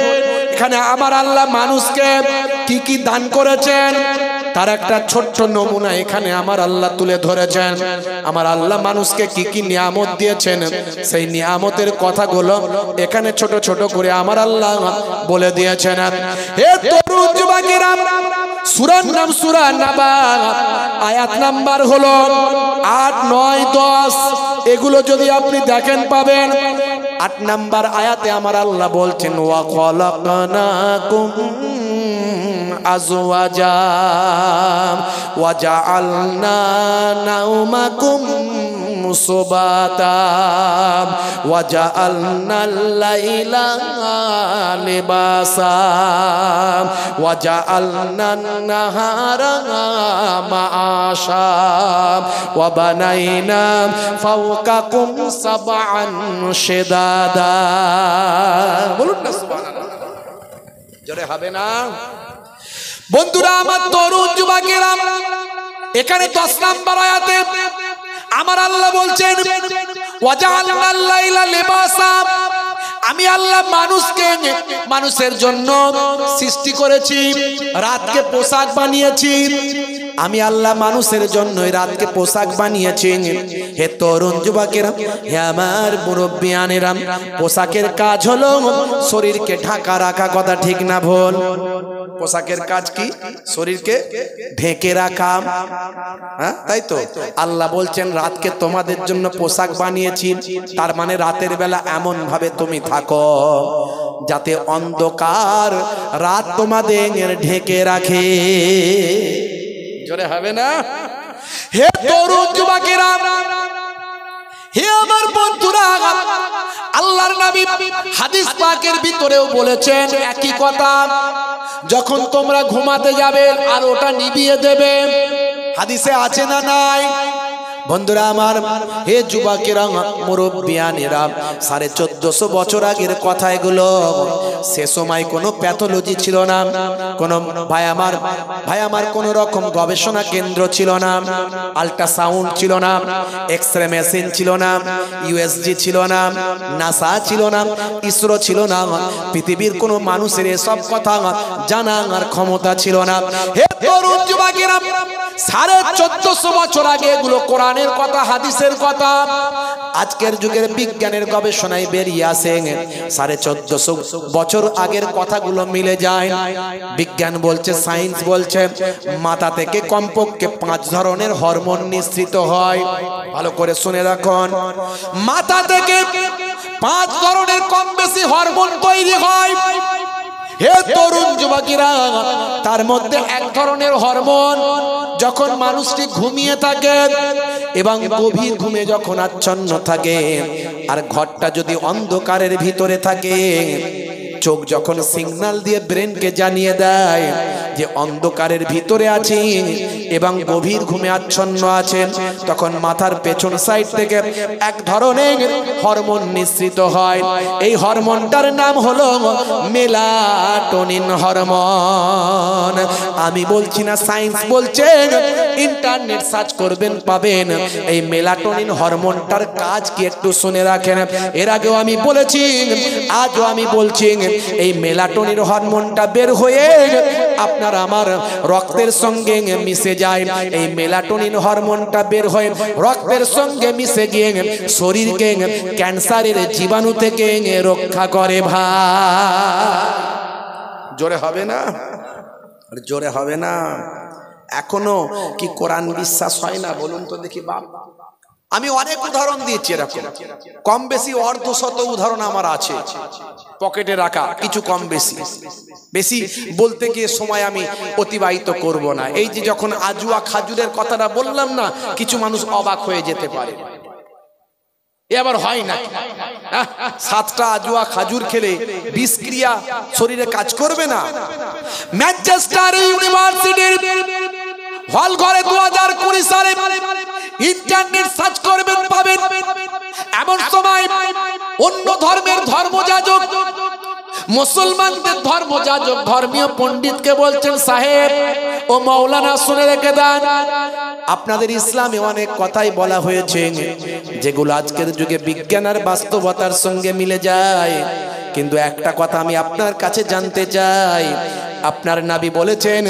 S1: এখানে আমার আল্লাহ মানুষকে কি কি দান করেছেন তার একটা ছোট্ট নমুনা এখানে আমার আল্লাহ তুলে ধরেছেন। আমার আল্লাহ মানুষকে কি কি নিয়ামত দিয়েছেন, সেই নিয়ামতের কথাগুলো এখানে ছোট ছোট করে আমার আল্লাহ বলে দিয়েছেন। হে তরুণ যুবকেরা, সূরার নাম সূরা নাবা, আয়াত নাম্বার হলো 8, 9, 10। এগুলো যদি আপনি দেখেন পাবেন। 8 নাম্বার আয়াতে আমার আল্লাহ বলছেন, ওয়া খালাকনাকুম আজওয়াজা ওয়া জাআলনা নাওমাকুম সুবাতা ওয়া জাআলনাল লাইলা লিবাসা ওয়া জাআলনান নাহারা মাআশা ওয়া বানাইনা ফাওকাকুম সাবআন শিদাদা। বলুন না সুবহানাল্লাহ, জোরে হবে না? বন্ধুরা আমার, তরুণ যুবকেরা, এখানে 10 নাম্বার আয়াতে আমার আল্লাহ বলছেন, ওয়াজআলনাল লাইলা লিবাসা। আমি আল্লাহ মানুষকে মানুষের জন্য সৃষ্টি করেছি, রাতকে পোশাক বানিয়েছি। আমি আল্লাহ মানুষের জন্য রাতকে পোশাক বানিয়েছি। হে তরুণ যুবকেরা, হে আমার মুরব্বিয়ানেরা, পোশাকের কাজ হলো শরীরকে ঢাকা রাখা। কথা ঠিক না ভুল? পোশাকের কাজ কি? শরীরকে ঢেকে রাখা। হ্যাঁ, তাই তো আল্লাহ বলছেন রাতকে তোমাদের জন্য পোশাক বানিয়েছি। তার মানে রাতের বেলা এমন ভাবে তুমি থাকো যাতে অন্ধকার রাত তোমাদের ঢেকে রাখে। জোরে হবে না? হে তরুণ যুবকেরা, হে আমার বন্ধুরা, আল্লাহর নবী হাদিস পাকের ভিতরেও বলেছেন একই কথা, যখন তোমরা ঘুমাতে যাবে আর ওটা নিভিয়ে দেবে। হাদিসে আছে না নাই? বন্ধুরা আমার, হে যুবকেরা, মুরব্বিয়ানেরা, 1450 বছর আগের কথা এগুলো। সে সময় কোনো প্যাথোলজি ছিল না, কোনো ভাই আমার কোনো রকম গবেষণা কেন্দ্র ছিল না, আল্ট্রাসাউন্ড ছিল না, এক্সরে মেশিন ছিল না, ইউএসজি ছিল না, নাসা ছিল না, ইসরো ছিল না। পৃথিবীর কোনো মানুষের এসব কথা জানার ক্ষমতা ছিল না। হে তরুণ যুবকেরা, 1450 বছর আগে এগুলো কোরআনের কথা, হাদিসের কথা। আজকের যুগের বিজ্ঞানের গবেষণায় বেরিয়ে আসে 1450 বছর আগের কথাগুলো মিলে যায়। বিজ্ঞান বলছে, সায়েন্স বলছে, মাথা থেকে কমপক্ষে 5 ধরনের হরমোন নিঃসৃত হয়। ভালো করে শুনে রাখুন, মাথা থেকে 5 ধরনের কম বেশি হরমোন তৈরি হয়। হে তরুণ যুবকেরা, তার মধ্যে এক ধরনের হরমোন যখন মানুষটি ঘুমিয়ে থাকে এবং গভীর ঘুমে যখন আচ্ছন্ন থাকে, আর ঘরটা যদি অন্ধকারের ভিতরে থাকে, চোখ যখন সিগন্যাল দিয়ে ব্রেনকে জানিয়ে দেয় যে অন্ধকারের ভিতরে আছি এবং গভীর ঘুমে আচ্ছন্ন আছেন, তখন মাথার পেছন সাইড থেকে এক ধরনের হরমোন নিঃসৃত হয়। এই হরমোনটার নাম হলো মেলাটোনিন হরমোন। আমি বলছি না, সায়েন্স বলছে, ইন্টারনেট সার্চ করবেন পাবেন। এই মেলাটোনিন হরমোনটার কাজ কি একটু শুনে রাখেন। এর আগেও আমি বলেছি, আজও আমি বলছি, এই মেলাটোনিন হরমোনটা বের হয়ে আপনার আমার রক্তের সঙ্গে মিশে যায়। এই মেলাটোনিন হরমোনটা বের হয়ে রক্তের সঙ্গে মিশে গিয়ে শরীরকে ক্যান্সারের জীবাণু থেকে রক্ষা করে। ভাই জোরে হবে না? জোরে হবে না? এখনো কি কোরআন বিশ্বাস হয় না? বলুন তো দেখি বাপ। আমি অনেক উদাহরণ দিয়েছি, এরকম কম বেশি অর্ধশত উদাহরণ আমার আছে পকেটে রাখা, কিছু কম বেশি। বেশি বলতে গিয়ে সময় আমি অতিবাহিত করব না। এই যে যখন আজুয়া খাজুরের কথাটা বললাম না, কিছু মানুষ অবাক হয়ে যেতে পারে, এ আবার হয় না? 7টা আজুয়া খাজুর খেলে বিষক্রিয়া শরীরে কাজ করবে না? ম্যানচেস্টার ইউনিভার্সিটির হল ঘরে 2020 সালে ইন্টারনেট সার্চ করবেন পাবেন। এমন সময় অন্য ধর্মের ধর্মযাজক, মুসলমানদের ধর্মযাজক, ধর্মীয় পণ্ডিতকে বলছেন, সাহেব ও মাওলানা শুনে রেখে দেন, আপনাদের ইসলামে অনেক কথাই বলা হয়েছে যেগুলো আজকের যুগে বিজ্ঞান আর বাস্তবতার সঙ্গে মিলে যায়, কিন্তু একটা কথা আমি আপনার কাছে জানতে চাই। আপনার নবী বলেছেন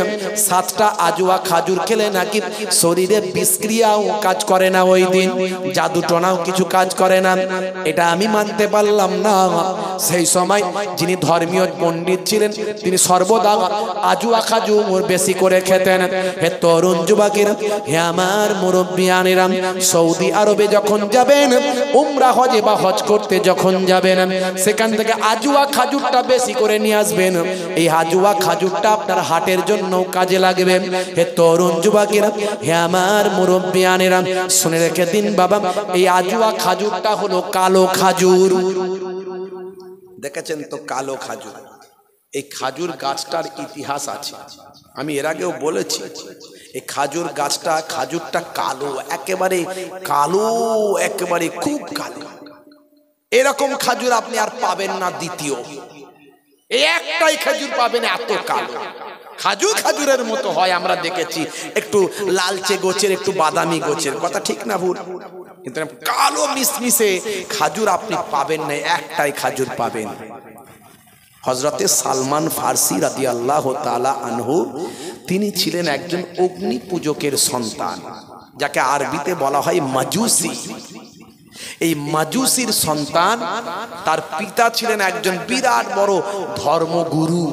S1: 7টা আজুয়া খাজুর খেলে নাকি শরীরে বিষক্রিয়াও কাজ করে না, ওই দিন জাদু টোনাও কিছু কাজ করে না। এটা আমি মানতে পারলাম না। সেই সময় যিনি ধর্মীয় পণ্ডিত ছিলেন, তিনি সর্বদা আজুয়া খাজুর বেশি করে খেতেন। হে তরুণ যুবকেরা, হে আমার মুরব্বিয়ানেরা, সৌদি আরবে যখন যাবেন, উমরা হজে বা হজ করতে যখন যাবেন, সেখান থেকে আজুয়া খাজুরটা বেশি করে নিয়ে আসবেন। এই আজুয়া খাজুরটা আপনার হার্টের জন্য কাজে লাগবে। হে তরুণ যুবকেরা, হে আমার মুরব্বিয়ানেরা, শুনে রেখে দিন বাবা, এই আজুয়া খাজুরটা হলো কালো খাজুর। দেখেছেন তো কালো খাজুর? এই খাজুর গাছটার ইতিহাস আছে, আমি এর আগেও বলেছি। এই খাজুর গাছটা, খাজুরটা কালো, একেবারে কালো, একেবারে খুব কালো। এরকম খাজুর আপনি আর পাবেন না দ্বিতীয়। এই একটাই খাজুর পাবেন এত কালো। খাজুর খাজুরের মতো হয়, আমরা দেখেছি, একটু লালচে গোছের, একটু বাদামি গোছের, কথা ঠিক না ভুল? কিন্তু কালো মিশমিশে খাজুর আপনি পাবেন না, একটাই খাজুর পাবেন। হযরতে সালমান ফারসি রাদিয়াল্লাহু তাআলা আনহু, তিনি ছিলেন একজন অগ্নি পূজকের সন্তান, যাকে আরবিতে বলা হয় মাজুসি। এই মাজুসির সন্তান, তার পিতা ছিলেন একজন বিরাট বড় ধর্মগুরু।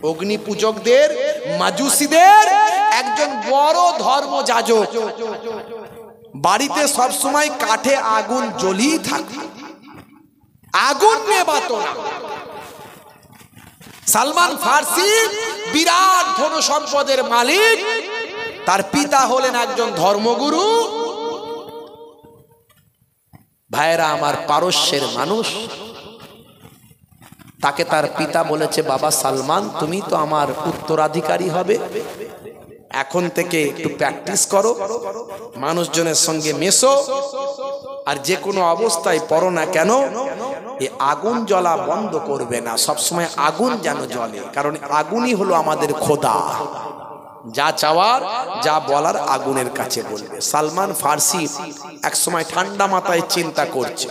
S1: অগ্নি পূজকদের, মাজুসীদের একজন বড় ধর্মযাজক। বাড়িতে সব সময় কাঠে আগুন জ্বলিয়ে থাকত, আগুন নেভাতো না। সালমান ফার্সি বিরাট ধন সম্পদের মালিক, তার পিতা হলেন একজন ধর্মগুরু। ভাইরা আমার, পারস্যের মানুষ। তাকে তার পিতা বলেছে, বাবা সালমান, তুমি তো আমার উত্তরাধিকারী হবে, এখন থেকে একটু প্র্যাকটিস করো, মানুষজনের সঙ্গে মেশো, আর যে কোনো অবস্থায় পড়ো না কেন এই আগুন জ্বলা বন্ধ করবে না, সবসময় আগুন যেন জ্বলে, কারণ আগুনই হলো আমাদের খোদা। যা চাওয়ার যা বলার আগুনের কাছে বলবে। সালমান ফার্সি এক সময় ঠান্ডা মাথায় চিন্তা করছে,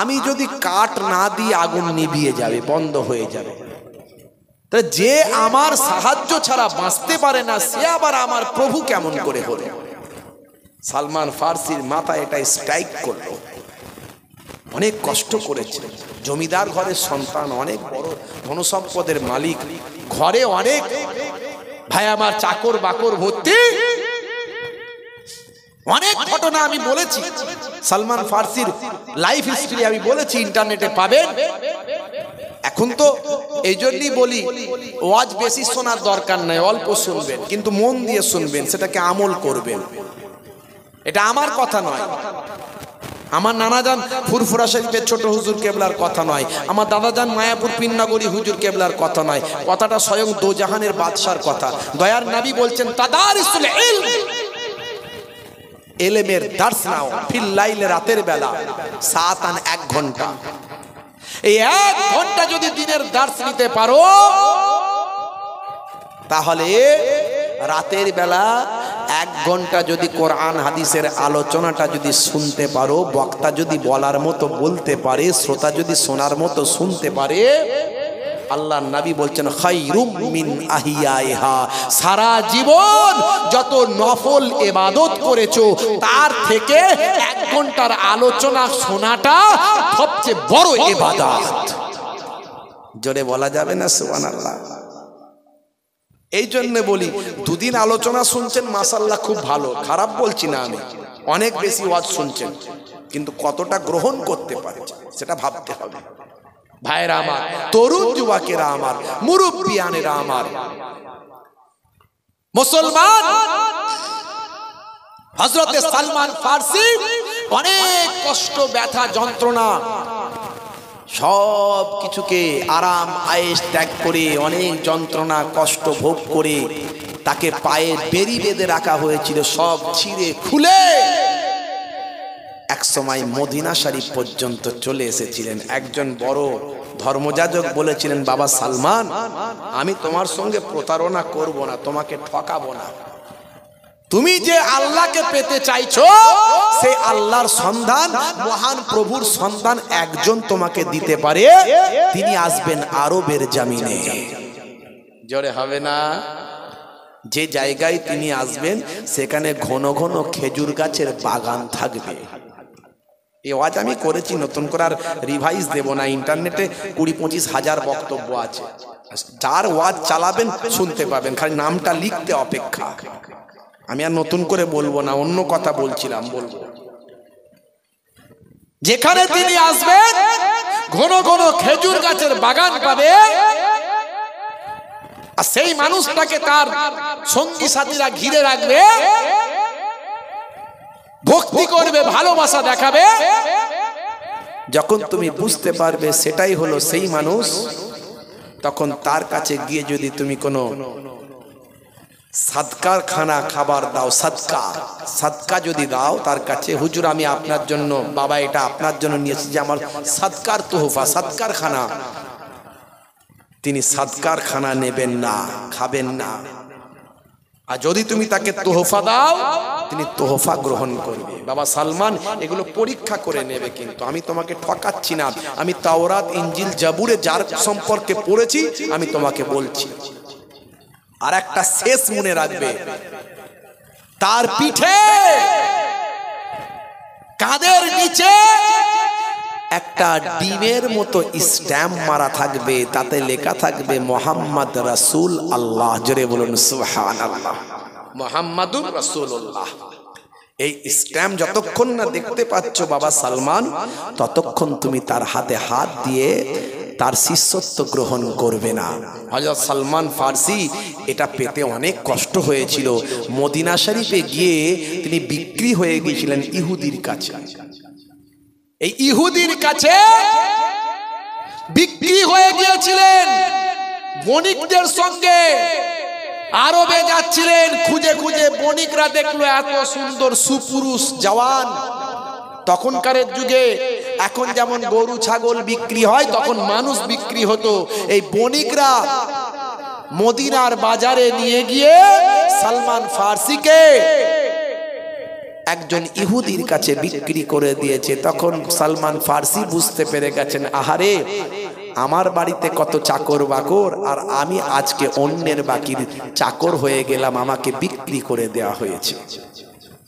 S1: আমি যদি কাঠ না দিয়ে আগুন নিভিয়ে যাবে, বন্ধ হয়ে যাবে, যে আমার সাহায্য ছাড়া বাঁচতে পারে না, সে আবার আমার প্রভু কেমন করে হলো? সালমান ফার্সির মাথায় এটা স্ট্রাইক করলো। অনেক কষ্ট করেছে, জমিদার ঘরের সন্তান, অনেক বড় ধনসম্পদের মালিক, ঘরে অনেক ভাই আমার চাকর বাকর ভর্তি, অনেক ঘটনা আমি বলেছি। সালমান ফার্সির লাইফ হিস্ট্রি আমি বলেছি, ইন্টারনেটে পাবেন। এখন তো এই জন্যই বলি, ওয়াজ বেশি শোনার দরকার নাই, অল্প শুনবেন, কিন্তু মন দিয়ে শুনবেন, সেটাকে আমল করবেন। এটা আমার কথা নয়, আমার নানাজান ফুরফুরা শরীফের ছোট হুজুর কেবলার কথা নয়, আমার দাদাজান মায়াপুর পিন্নাগরি হুজুর কেবলার কথা নয়, কথাটা স্বয়ং দোজাহানের বাদশার কথা। দয়ার নবী বলছেন, তাদারিসুল ইলম, ইলমের দার্স নাও, ফিল লাইলে, রাতের বেলা, সাতান 1 ঘন্টা। এই 1 ঘন্টা যদি দিনের দার্স নিতে পারো, তাহলে রাতের বেলা 1 ঘন্টা যদি কোরআন হাদিসের আলোচনাটা যদি শুনতে পারো, বক্তা যদি বলার মতো বলতে পারে, শ্রোতা যদি শোনার মতো শুনতে পারে, আল্লাহর নবী বলছেন, খায়রুম মিন আহিয়াইহা, সারা জীবন যত নফল ইবাদত করেছো তার থেকে 1 ঘন্টার আলোচনা শোনাটা সবচেয়ে বড় ইবাদত। জোরে বলা যাবে না সুবহানাল্লাহ? এই জন্য বলি, 2 দিন আলোচনা শুনছেন, মাশাআল্লাহ, খুব ভালো, খারাপ বলছি না আমি, অনেক বেশি ওয়াজ শুনছেন, কিন্তু কতটা গ্রহণ করতে পারছেন সেটা ভাবতে হবে। ভাইরা আমার, তরুণ যুবকেরা আমার, মুরব্বিয়ানেরা আমার, মুসলমান, হযরতে সালমান ফার্সি অনেক কষ্ট, ব্যথা, যন্ত্রণা সব কিছুকে আরাম আয়েশ ত্যাগ করে, অনেক যন্ত্রণা কষ্ট ভোগ করে তাকে পায়ে বেড়ি বেঁধে রাখা হয়েছিল, সব ছিঁড়ে খুলে এক সময় মদিনা শরীফ পর্যন্ত চলে এসেছিলেন। একজন বড় ধর্মযাজক বলেছিলেন, বাবা সালমান, আমি তোমার সঙ্গে প্রতারণা করব না, তোমাকে ঠকাবো না, তুমি যে আল্লাহকে পেতে চাইছো সেই আল্লাহর সন্ধান, মহান প্রভুর সন্ধান একজন তোমাকে দিতে পারে, তিনি আসবেন আরবের জমিনে। জোরে হবে না? যে জায়গায় তিনি আসবেন সেখানে ঘন ঘন খেজুর গাছের বাগান থাকবে। এই ওয়াজ আমি করেছি, নতুন করে আর রিভাইজ দেব না, ইন্টারনেটে 20-25 হাজার বক্তব্য আছে, যার ওয়াজ চালাবেন শুনতে পাবেন, খালি নামটা লিখতে অপেক্ষা। আমি আর নতুন করে বলবো না, অন্য কথা বলছিলাম, বলবো। যেখানে তিনি আসবেন ঘন ঘন খেজুর গাছের বাগান পাবে, আর সেই মানুষটাকে তার সঙ্গী সাথীরা ঘিরে রাখবে, ভক্তি করবে, ভালোবাসা দেখাবে। যখন তুমি বুঝতে পারবে সেটাই হলো সেই মানুষ, তখন তার কাছে গিয়ে যদি তুমি কোনো সাদকার খানা খাবার দাও, সাদকা যদি দাও তার কাছে, হুজুর আমি আপনার জন্য, বাবা এটা আপনার জন্য নিয়েছি, যে আমার সাদকার তোহফা, সাদকার খানা, তিনি সাদকার খানা নেবেন না, খাবেন না। আর যদি তুমি তাকে তোহফা দাও, তিনি তোহফা গ্রহণ করবে। বাবা সালমান এগুলো পরীক্ষা করে নেবে, কিন্তু আমি তোমাকে ঠকাচ্ছি না, আমি তাওরাত, ইনজিল, জাবুরে যার সম্পর্কে পড়েছি আমি তোমাকে বলছি। আর একটা শেষ মনে রাখবে, তার পিঠে, কাঁধের নিচে একটা ডিমের মতো স্ট্যাম্প মারা থাকবে, তাতে লেখা থাকবে মোহাম্মদ রাসূল আল্লাহ। জোরে বলুন সুবহানাল্লাহ। মোহাম্মদুর রাসূলুল্লাহ। এই স্ট্যাম্প যতক্ষণ না দেখতে পাচ্ছ বাবা সালমান, ততক্ষণ তুমি তার হাতে হাত দিয়ে তার শিষ্যত্ব গ্রহণ করবে না। হযরত সালমান ফার্সি এটা পেতে অনেক কষ্ট হয়েছিল। মদিনা শরীফে গিয়ে তিনি বিক্রি হয়ে গিয়েছিলেন ইহুদির কাছে। এই ইহুদির কাছে বিক্রি হয়ে গিয়েছিলেন, বণিকদের সঙ্গে আরবে যাচ্ছিলেন। খুঁজে খুঁজে বণিকরা দেখলো এত সুন্দর সুপুরুষ জওয়ান। তখনকার যুগে এখন যেমন গরু ছাগল বিক্রি হয়, তখন মানুষ বিক্রি হতো। এই বণিকরা মদিনার বাজারে নিয়ে গিয়ে সালমান ফার্সিকে একজন ইহুদির কাছে বিক্রি করে দিয়েছে। তখন সালমান ফার্সি বুঝতে পেরে গেছেন, আহারে আমার বাড়িতে কত চাকর বাকর, আর আমি আজকে অন্যের বাকির চাকর হয়ে গেলাম, আমাকে বিক্রি করে দেওয়া হয়েছে।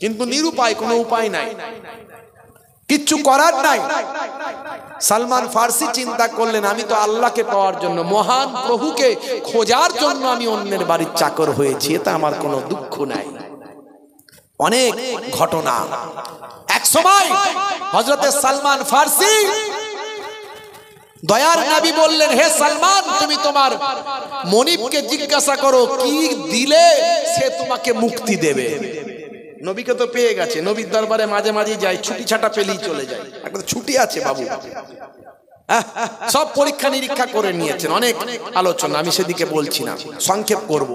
S1: কিন্তু নিরুপায়, কোনো উপায় নাই, কিচ্ছু করার নাই। সালমান ফার্সি চিন্তা করলেন, আমি তো আল্লাহকে পাওয়ার জন্য, মহান প্রভুকে খোঁজার জন্য আমি অন্যের বাড়ির চাকর হয়েছি, এতে আমার কোনো দুঃখ নাই। অনেক ঘটনা। এক সময় হযরতে সালমান ফার্সি দয়ার নবী বললেন, হে সালমান, তুমি তোমার মনিবকে জিজ্ঞাসা করো কি দিলে সে তোমাকে মুক্তি দেবে। নবীকে তো পেয়ে গেছে, নবীর দরবারে মাঝে মাঝে যায়, ছুটি ছাটা পেলেই চলে যায়। একটা ছুটি আছে বাবু, সব পরীক্ষা নিরীক্ষা করে নিয়েছেন। অনেক আলোচনা, আমি সেদিকে বলছি না, সংক্ষেপ করব।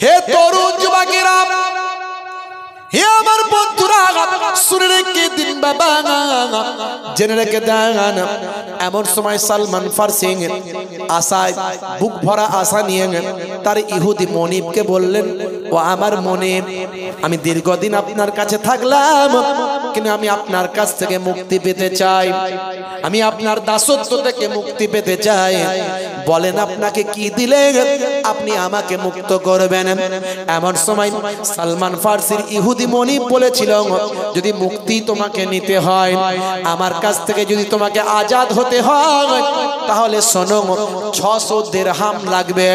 S1: হে তরুণ যুবকেরা, হে আমার বন্ধুরা, শুনে রেখে দিন বাবা, জেনে রেখে দেন। এমন সময় সালমান ফার্সি আশায়, বুক ভরা আশা নিয়ে তার ইহুদি মনিবকে বললেন, ও আমার মনিব, আমি দীর্ঘদিন আপনার কাছে থাকলাম, কিন্তু আমি আপনার কাছ থেকে মুক্তি পেতে চাই, আমি আপনার দাসত্ব থেকে মুক্তি পেতে চাই। বলেন আপনাকে কি দিলে আপনি আমাকে মুক্ত করবেন। এমন সময় সালমান ফার্সির ইহুদি মনিব বলেছিল, যদি মুক্তি তোমাকে নিতে হয়, আমার কাছ থেকে যদি তোমাকে আজাদ হতে হয়, তাহলে শোনো, 600 দিরহাম লাগবে,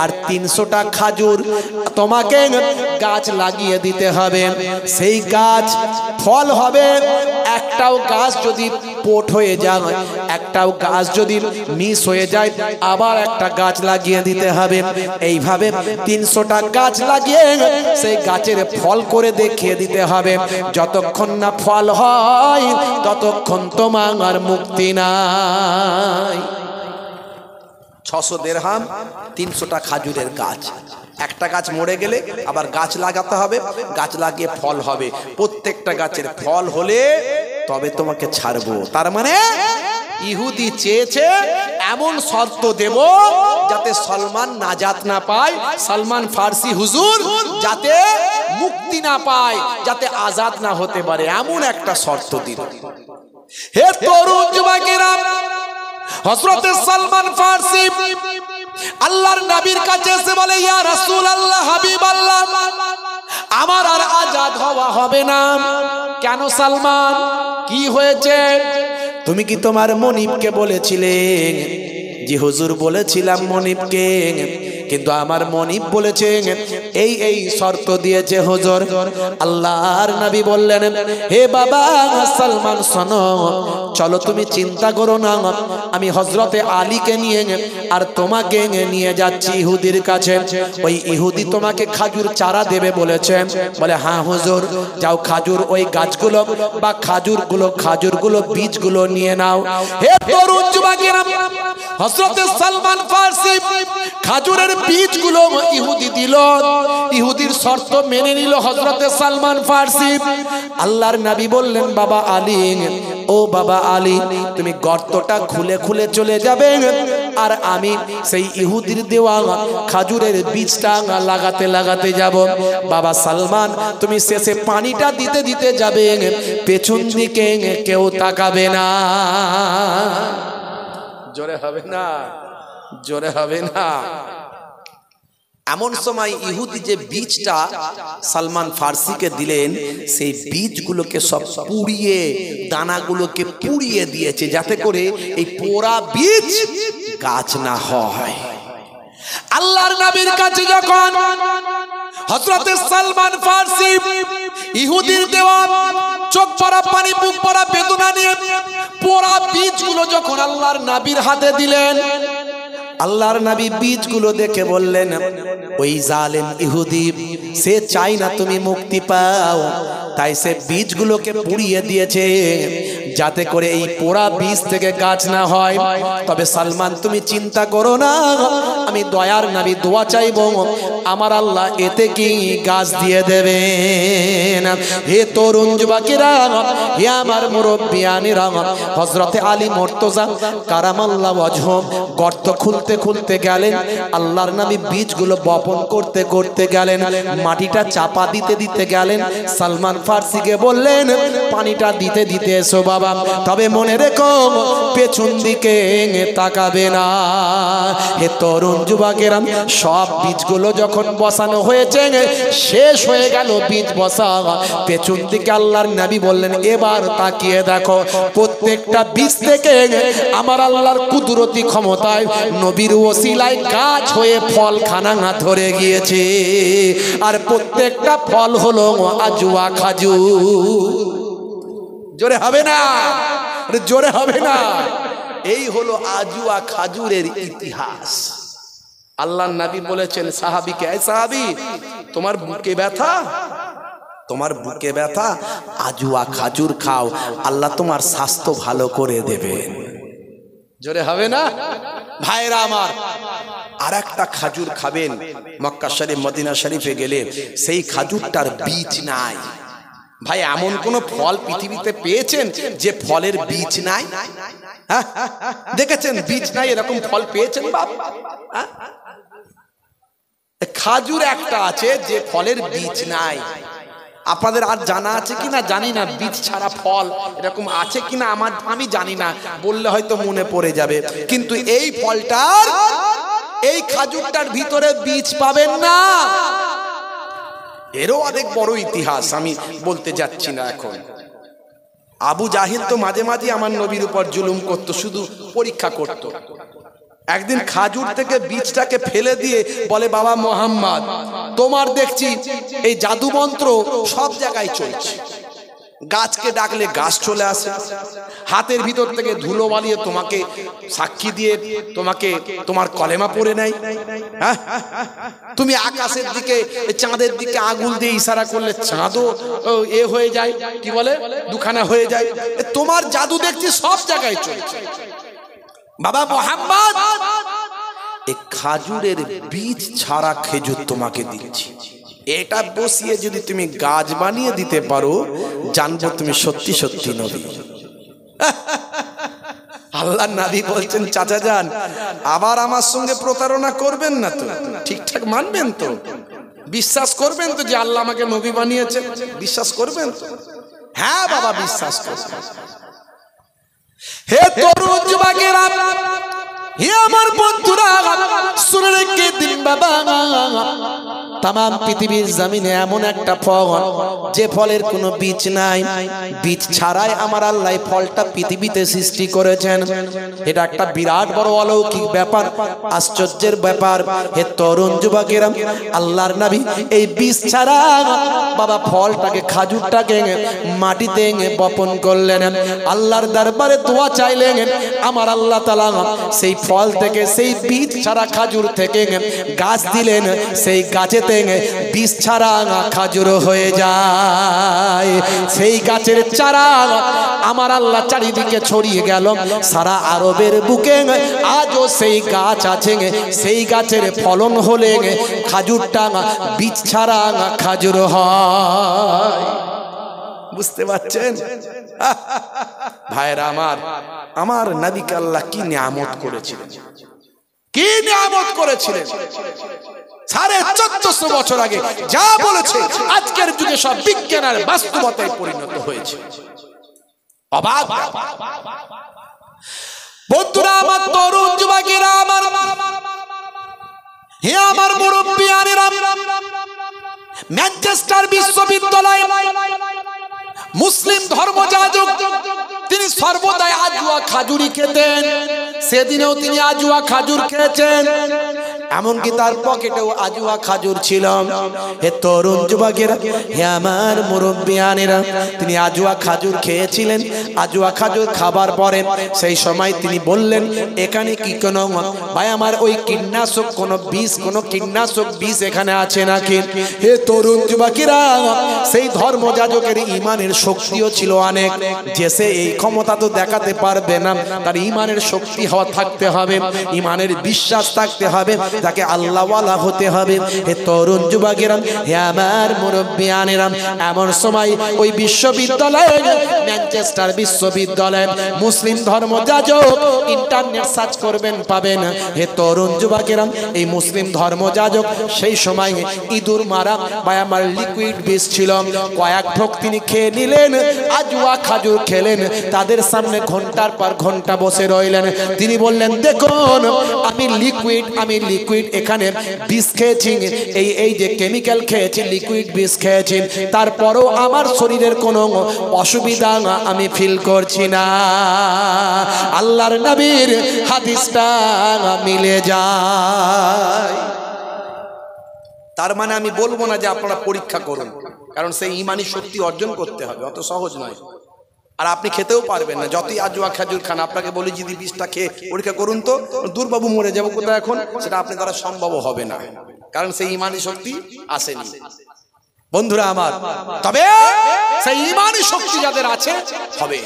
S1: আর 300টা খাজুর তোমাকে গাছ লাগিয়ে দিতে হবে। সেই গাছ ফল হবে, একটাও গাছ যদি পোট হয়ে যায়, একটাও গাছ যদি মিস হয়ে যায়, আবার একটা গাছ লাগিয়ে দিতে হবে। এইভাবে 300টা গাছ লাগিয়ে সেই গাছের ফল করে দেখিয়ে দিতে হবে। যতক্ষণ না ফল হয়, ততক্ষণ তোমার মুক্তি নাই। 600 দিরহাম, 300টা খাজুরের গাছ। একটা গাছ মরে গেলে আবার গাছ লাগাতে হবে, গাছ লাগিয়ে ফল হবে। প্রত্যেকটা গাছের ফল হলে তবে তোমাকে ছাড়বো। তার মানে ইহুদি চেয়েছে এমন শর্ত দেব যাতে সালমান নাজাত না পায়, সালমান ফার্সি হুজুর যাতে মুক্তি না পায়, যাতে আজাদ না হতে পারে, এমন একটা শর্ত দিল। হে তরুণ যুবকেরা, হযরত সালমান ফার্সি আল্লাহর নবীর কাছে এসে বলে, ইয়া রাসূলুল্লাহ, হাবিবাল্লাহ, আমার আর আজাদ হওয়া হবে না। কেন সালমান, কি হয়েছে? তুমি কি তোমার মনিবকে বলেছিলে? জি হুজুর, বলেছিলাম মনিবকে, কিন্তু আমার মনিব বলেছে এই এই শর্ত দিয়েছে হুজুর। আল্লাহর নবী বললেন, হে বাবা সালমান, শোনো, চলো তুমি চিন্তা করো না, আমি হযরতে আলীকে নিয়ে আর তোমাকে নিয়ে যাচ্ছি ইহুদির কাছে। ওই ইহুদি তোমাকে খাজুর চারা দেবে বলেছে। বলে, হ্যাঁ হুজুর, যাও খাজুর ওই গাছগুলো বা খাজুরগুলো বীজগুলো নিয়ে নাও। হে তরুণ যুবকেরা, হযরতে সালমান ফার্সি খাজুরের বীজগুলো ইহুদি দিল, ইহুদির শর্ত মেনে নিল হযরতে সালমান ফার্সি। আল্লাহর নবী বললেন, বাবা আলী, ও বাবা আলী, তুমি গর্তটা খুলে খুলে চলে যাবে, আর আমি সেই ইহুদির দেওয়া খাজুরের বীজটা লাগাতে লাগাতে যাব। বাবা সালমান, তুমি শেষে পানিটা দিতে দিতে যাবে, পেছন দিকে কেউ তাকাবে না। জোরে হবে না, জোরে হবে না। এমন সময় ইহুদি যে বীজটা সালমান ফার্সিকে দিলেন, সেই বীজগুলোকে সব পুড়িয়ে, দানাগুলোকে পুড়িয়ে দিয়েছে, যাতে করে এই পোড়া বীজ গাছ না হয়। আল্লাহর নবীর কাছে যখন হযরত সালমান ফার্সি ইহুদির দেওয়া চোখ পড়া পানি, বুক পড়া বেদনা নিয়ে পোড়া বীজগুলো যখন আল্লাহর নবীর হাতে দিলেন, আল্লাহর নবী বীজগুলো দেখে বললেন, ওই জালেম ইহুদি সে চাই না তুমি মুক্তি পাও, তাই সে বীজগুলোকে পুড়িয়ে দিয়েছে যাতে করে এই পোড়া বীজ থেকে গাছ না হয়। তবে সালমান তুমি চিন্তা করো না, আমি দয়ার নবী দোয়া চাইবো, আমার আল্লাহ এতে কি গাছ দিয়ে দেবেন। হে তরুণ যুবকেরা, হে আমার মুরব্বিয়ানেরা, হযরতে আলী মুর্তজা কারামাল্লাহু ওয়াজহু গর্ত খুলতে খুলতে গেলেন, আল্লাহর নবী বীজগুলো বপন করতে করতে গেলেন, মাটিটা চাপা দিতে দিতে গেলেন। সালমান ফার্সিকে বললেন, পানিটা দিতে দিতে এসো বাবা, তবে মনে রেখো পেছন দিকে তাকাবে না। হে তরুণ যুবকেরা, সব বীজগুলো যখন বসানো হয়েছে, শেষ হয়ে গেল বীজ বসা, পেছন দিকে আল্লাহর নবী বললেন, এবার তাকিয়ে দেখো, প্রত্যেকটা বীজ থেকে আমার আল্লাহর কুদরতি ক্ষমতায় নবীর ওসিলায় গাছ হয়ে ফল খানা ধরে গিয়েছে, আর প্রত্যেকটা ফল হলো আজওয়া খাজুর। জোরে হবে না, জোরে হবে না। এই হলো আজওয়া খাজুরের ইতিহাস। আল্লাহর নবী বলেছেন সাহাবীকে, এই সাহাবী, তোমার বুকে ব্যথা, তোমার বুকে ব্যথা, আজওয়া খাজুর খাও, আল্লাহ তোমার স্বাস্থ্য ভালো করে দেবেন। জোরে হবে না ভাইরা আমার। আর একটা খাজুর খাবেন, মক্কা শরীফ মদিনা শরীফে গেলে সেই খাজুরটার বীজ নাই। ভাই এমন কোন ফল পৃথিবীতে পেয়েছেন যে ফলের বীজ নাই? হ্যাঁ দেখেছেন বীজ নাই এরকম ফল পেয়েছেন বাপ? খাজুর একটা আছে যে ফলের বীজ নাই। আপনাদের আর জানা আছে কিনা জানি না, বীজ ছাড়া ফল এরকম আছে কিনা আমি জানি না, বললে হয়তো মনে পড়ে যাবে। কিন্তু এই ফলটার, এই খাজুরটার ভিতরে বীজ পাবেন না। এরও অনেক বড় ইতিহাস, আমি বলতে যাচ্ছি না এখন। আবু জাহিল তো মাঝে মাঝে আমার নবীর উপর জুলুম করত, শুধু পরীক্ষা করত। একদিন খাজুর থেকে বীজটাকে ফেলে দিয়ে বলে, বাবা মোহাম্মদ, তোমার দেখছি এই জাদু মন্ত্র সব জায়গায় চলছে, গাছকে ডাকলে গাছ চলে আসে, হাতের ভিতর থেকে ধুলো বালিয়ে তোমাকে সাক্ষী দিয়ে তোমাকে তোমার কলেমা পড়ে নাই, হ্যাঁ তুমি আকাশের দিকে চাঁদের দিকে আঙুল দিয়ে ইশারা করলে চাঁদও এ হয়ে যায়, কি বলে দুখানা হয়ে যায়, তোমার জাদু দেখছি সব জায়গায় চলছে। বাবা মোহাম্মদ, এই খাজুরের বীজ ছাড়া খেজুর তোমাকে দিচ্ছি, এটা বসিয়ে যদি তুমি গাছ বানিয়ে দিতে পারো, জানবো তুমি সত্যি সত্যি নবী। আল্লাহর নবী বলছেন, চাচা যান, আবার আমার সঙ্গে প্রতারণা করবেন না তো? ঠিকঠাক মানবেন তো? বিশ্বাস করবেন তো যে আল্লাহ আমাকে নবী বানিয়েছেন? বিশ্বাস করবেন তো? হ্যাঁ বাবা বিশ্বাস করবেন। হে তরুণ যুবকেরা, হে আমার বন্ধুরা, শুনে রেখে দিন বাবা, তাম পৃথিবীর জমিনে এমন একটা ফল যে ফলের কোনো বীজ নাই, বীজ ছাড়াই আমার আল্লাহ ফলটা পৃথিবীতে সৃষ্টি করেছেন। এটা একটা বিরাট বড় অলৌকিক ব্যাপার, আশ্চর্যের ব্যাপার। হে তরুণ যুবকেরা, আল্লাহর নবী এই বীজ ছাড়া বাবা ফলটাকে, খাজুরটাকে মাটিতে বপন করলেন, আল্লাহর দরবারে দোয়া চাইলেন, আমার আল্লাহ তাআলা সেই ফল থেকে, সেই বীজ ছাড়া খাজুর থেকে গাছ দিলেন, সেই গাছে বীজ ছাড়া খাজুর হয়ে যায়। সেই গাছের চারা আমার আল্লাহ চারিদিকে ছড়িয়ে গেল, সারা আরবের বুকে আজও সেই গাছ আছে, সেই গাছের ফলন হলে খাজুরটা বীজ ছাড়া খাজুর হয়। বুঝতে পারছেন ভাইরা আমার? আমার নবীকে আল্লাহ কি নিয়ামত করেছিলেন, কি নিয়ামত করেছিলেন। 1450 বছর আগে যা বলেছে আজকের যুগে সব বিজ্ঞানের বাস্তবতায় পরিণত হয়েছে। অবাক বন্ধুরা আমার, তরুণ যুবকেরা আমার, হে আমার মুরব্বিয়ানেরা, ম্যানচেস্টার বিশ্ববিদ্যালয় মুসলিম ধর্মযাজক তিনি সর্বদাই আজুয়া খাজুরি খেতেন। সেদিনেও তিনি আজুয়া খাজুর খেয়েছেন, এমনকি তার পকেটেও আজুয়া খাজুর ছিল। হে তরুণ যুবকেরা, হে আমার মুরব্বিয়ানেরা, তিনি আজুয়া খাজুর খেয়েছিলেন। আজুয়া খাজুর খাবার পরে সেই সময় তিনি বললেন, এখানে কি কোনো ভাই আমার ওই কীটনাশক কোনো বিষ, কোনো কীটনাশক বিষ এখানে আছে নাকি? হে তরুণ যুবকেরা, সেই ধর্মযাজকের ইমানের শক্তিও ছিল অনেক, যে সে এই ক্ষমতা তো দেখাতে পারবে না, তার ইমানের শক্তি হওয়া থাকতে হবে, ইমানের বিশ্বাস থাকতে হবে, তাকে আল্লাহওয়ালা হতে হবে। হে তরুণ যুবকেরা, হে আমার মুরব্বিয়ানেরা, এমন সময় ওই বিশ্ববিদ্যালয়ে, ম্যানচেস্টার বিশ্ববিদ্যালয়ে মুসলিম ধর্মযাজক, ইন্টারনেট সার্চ করবেন পাবেন। হে তরুণ যুবকেরা, এই মুসলিম ধর্মযাজক সেই সময় ইঁদুর মারা বা আমার লিকুইড বিষ ছিল, কয়েক ঢোক তিনি খেয়ে নিলেন, আজুয়া খাজুর খেলেন। তাদের সামনে ঘন্টার পর ঘন্টা বসে রইলেন। তিনি বললেন, দেখুন আমি লিকুইড এখানে বিষ খেয়েছি, এই যে কেমিক্যাল খেয়েছি, লিকুইড বিষ খেয়েছি, তারপরও আমার শরীরের কোনো অসুবিধা আমি ফিল করছি না। আল্লাহর নবীর হাদিসটা মিলে যায়। তার মানে আমি বলবো না যে আপনারা পরীক্ষা করুন, কারণ সেই ঈমানি শক্তি অর্জন করতে হবে, অত সহজ নয়। আর আপনি খেতেও পারবেন না, যতই আজুয়া খাজুর খান। আপনাকে বলি যদি বিষটা খেয়ে পরীক্ষা করুন তো দুর্বাবু মরে যাবো কোথায় এখন, সেটা আপনি দ্বারা সম্ভব হবে না, কারণ সেই ঈমানি শক্তি আসেনি। বন্ধুরা আমার, তবে সেই ঈমানি শক্তি যাদের আছে হবে।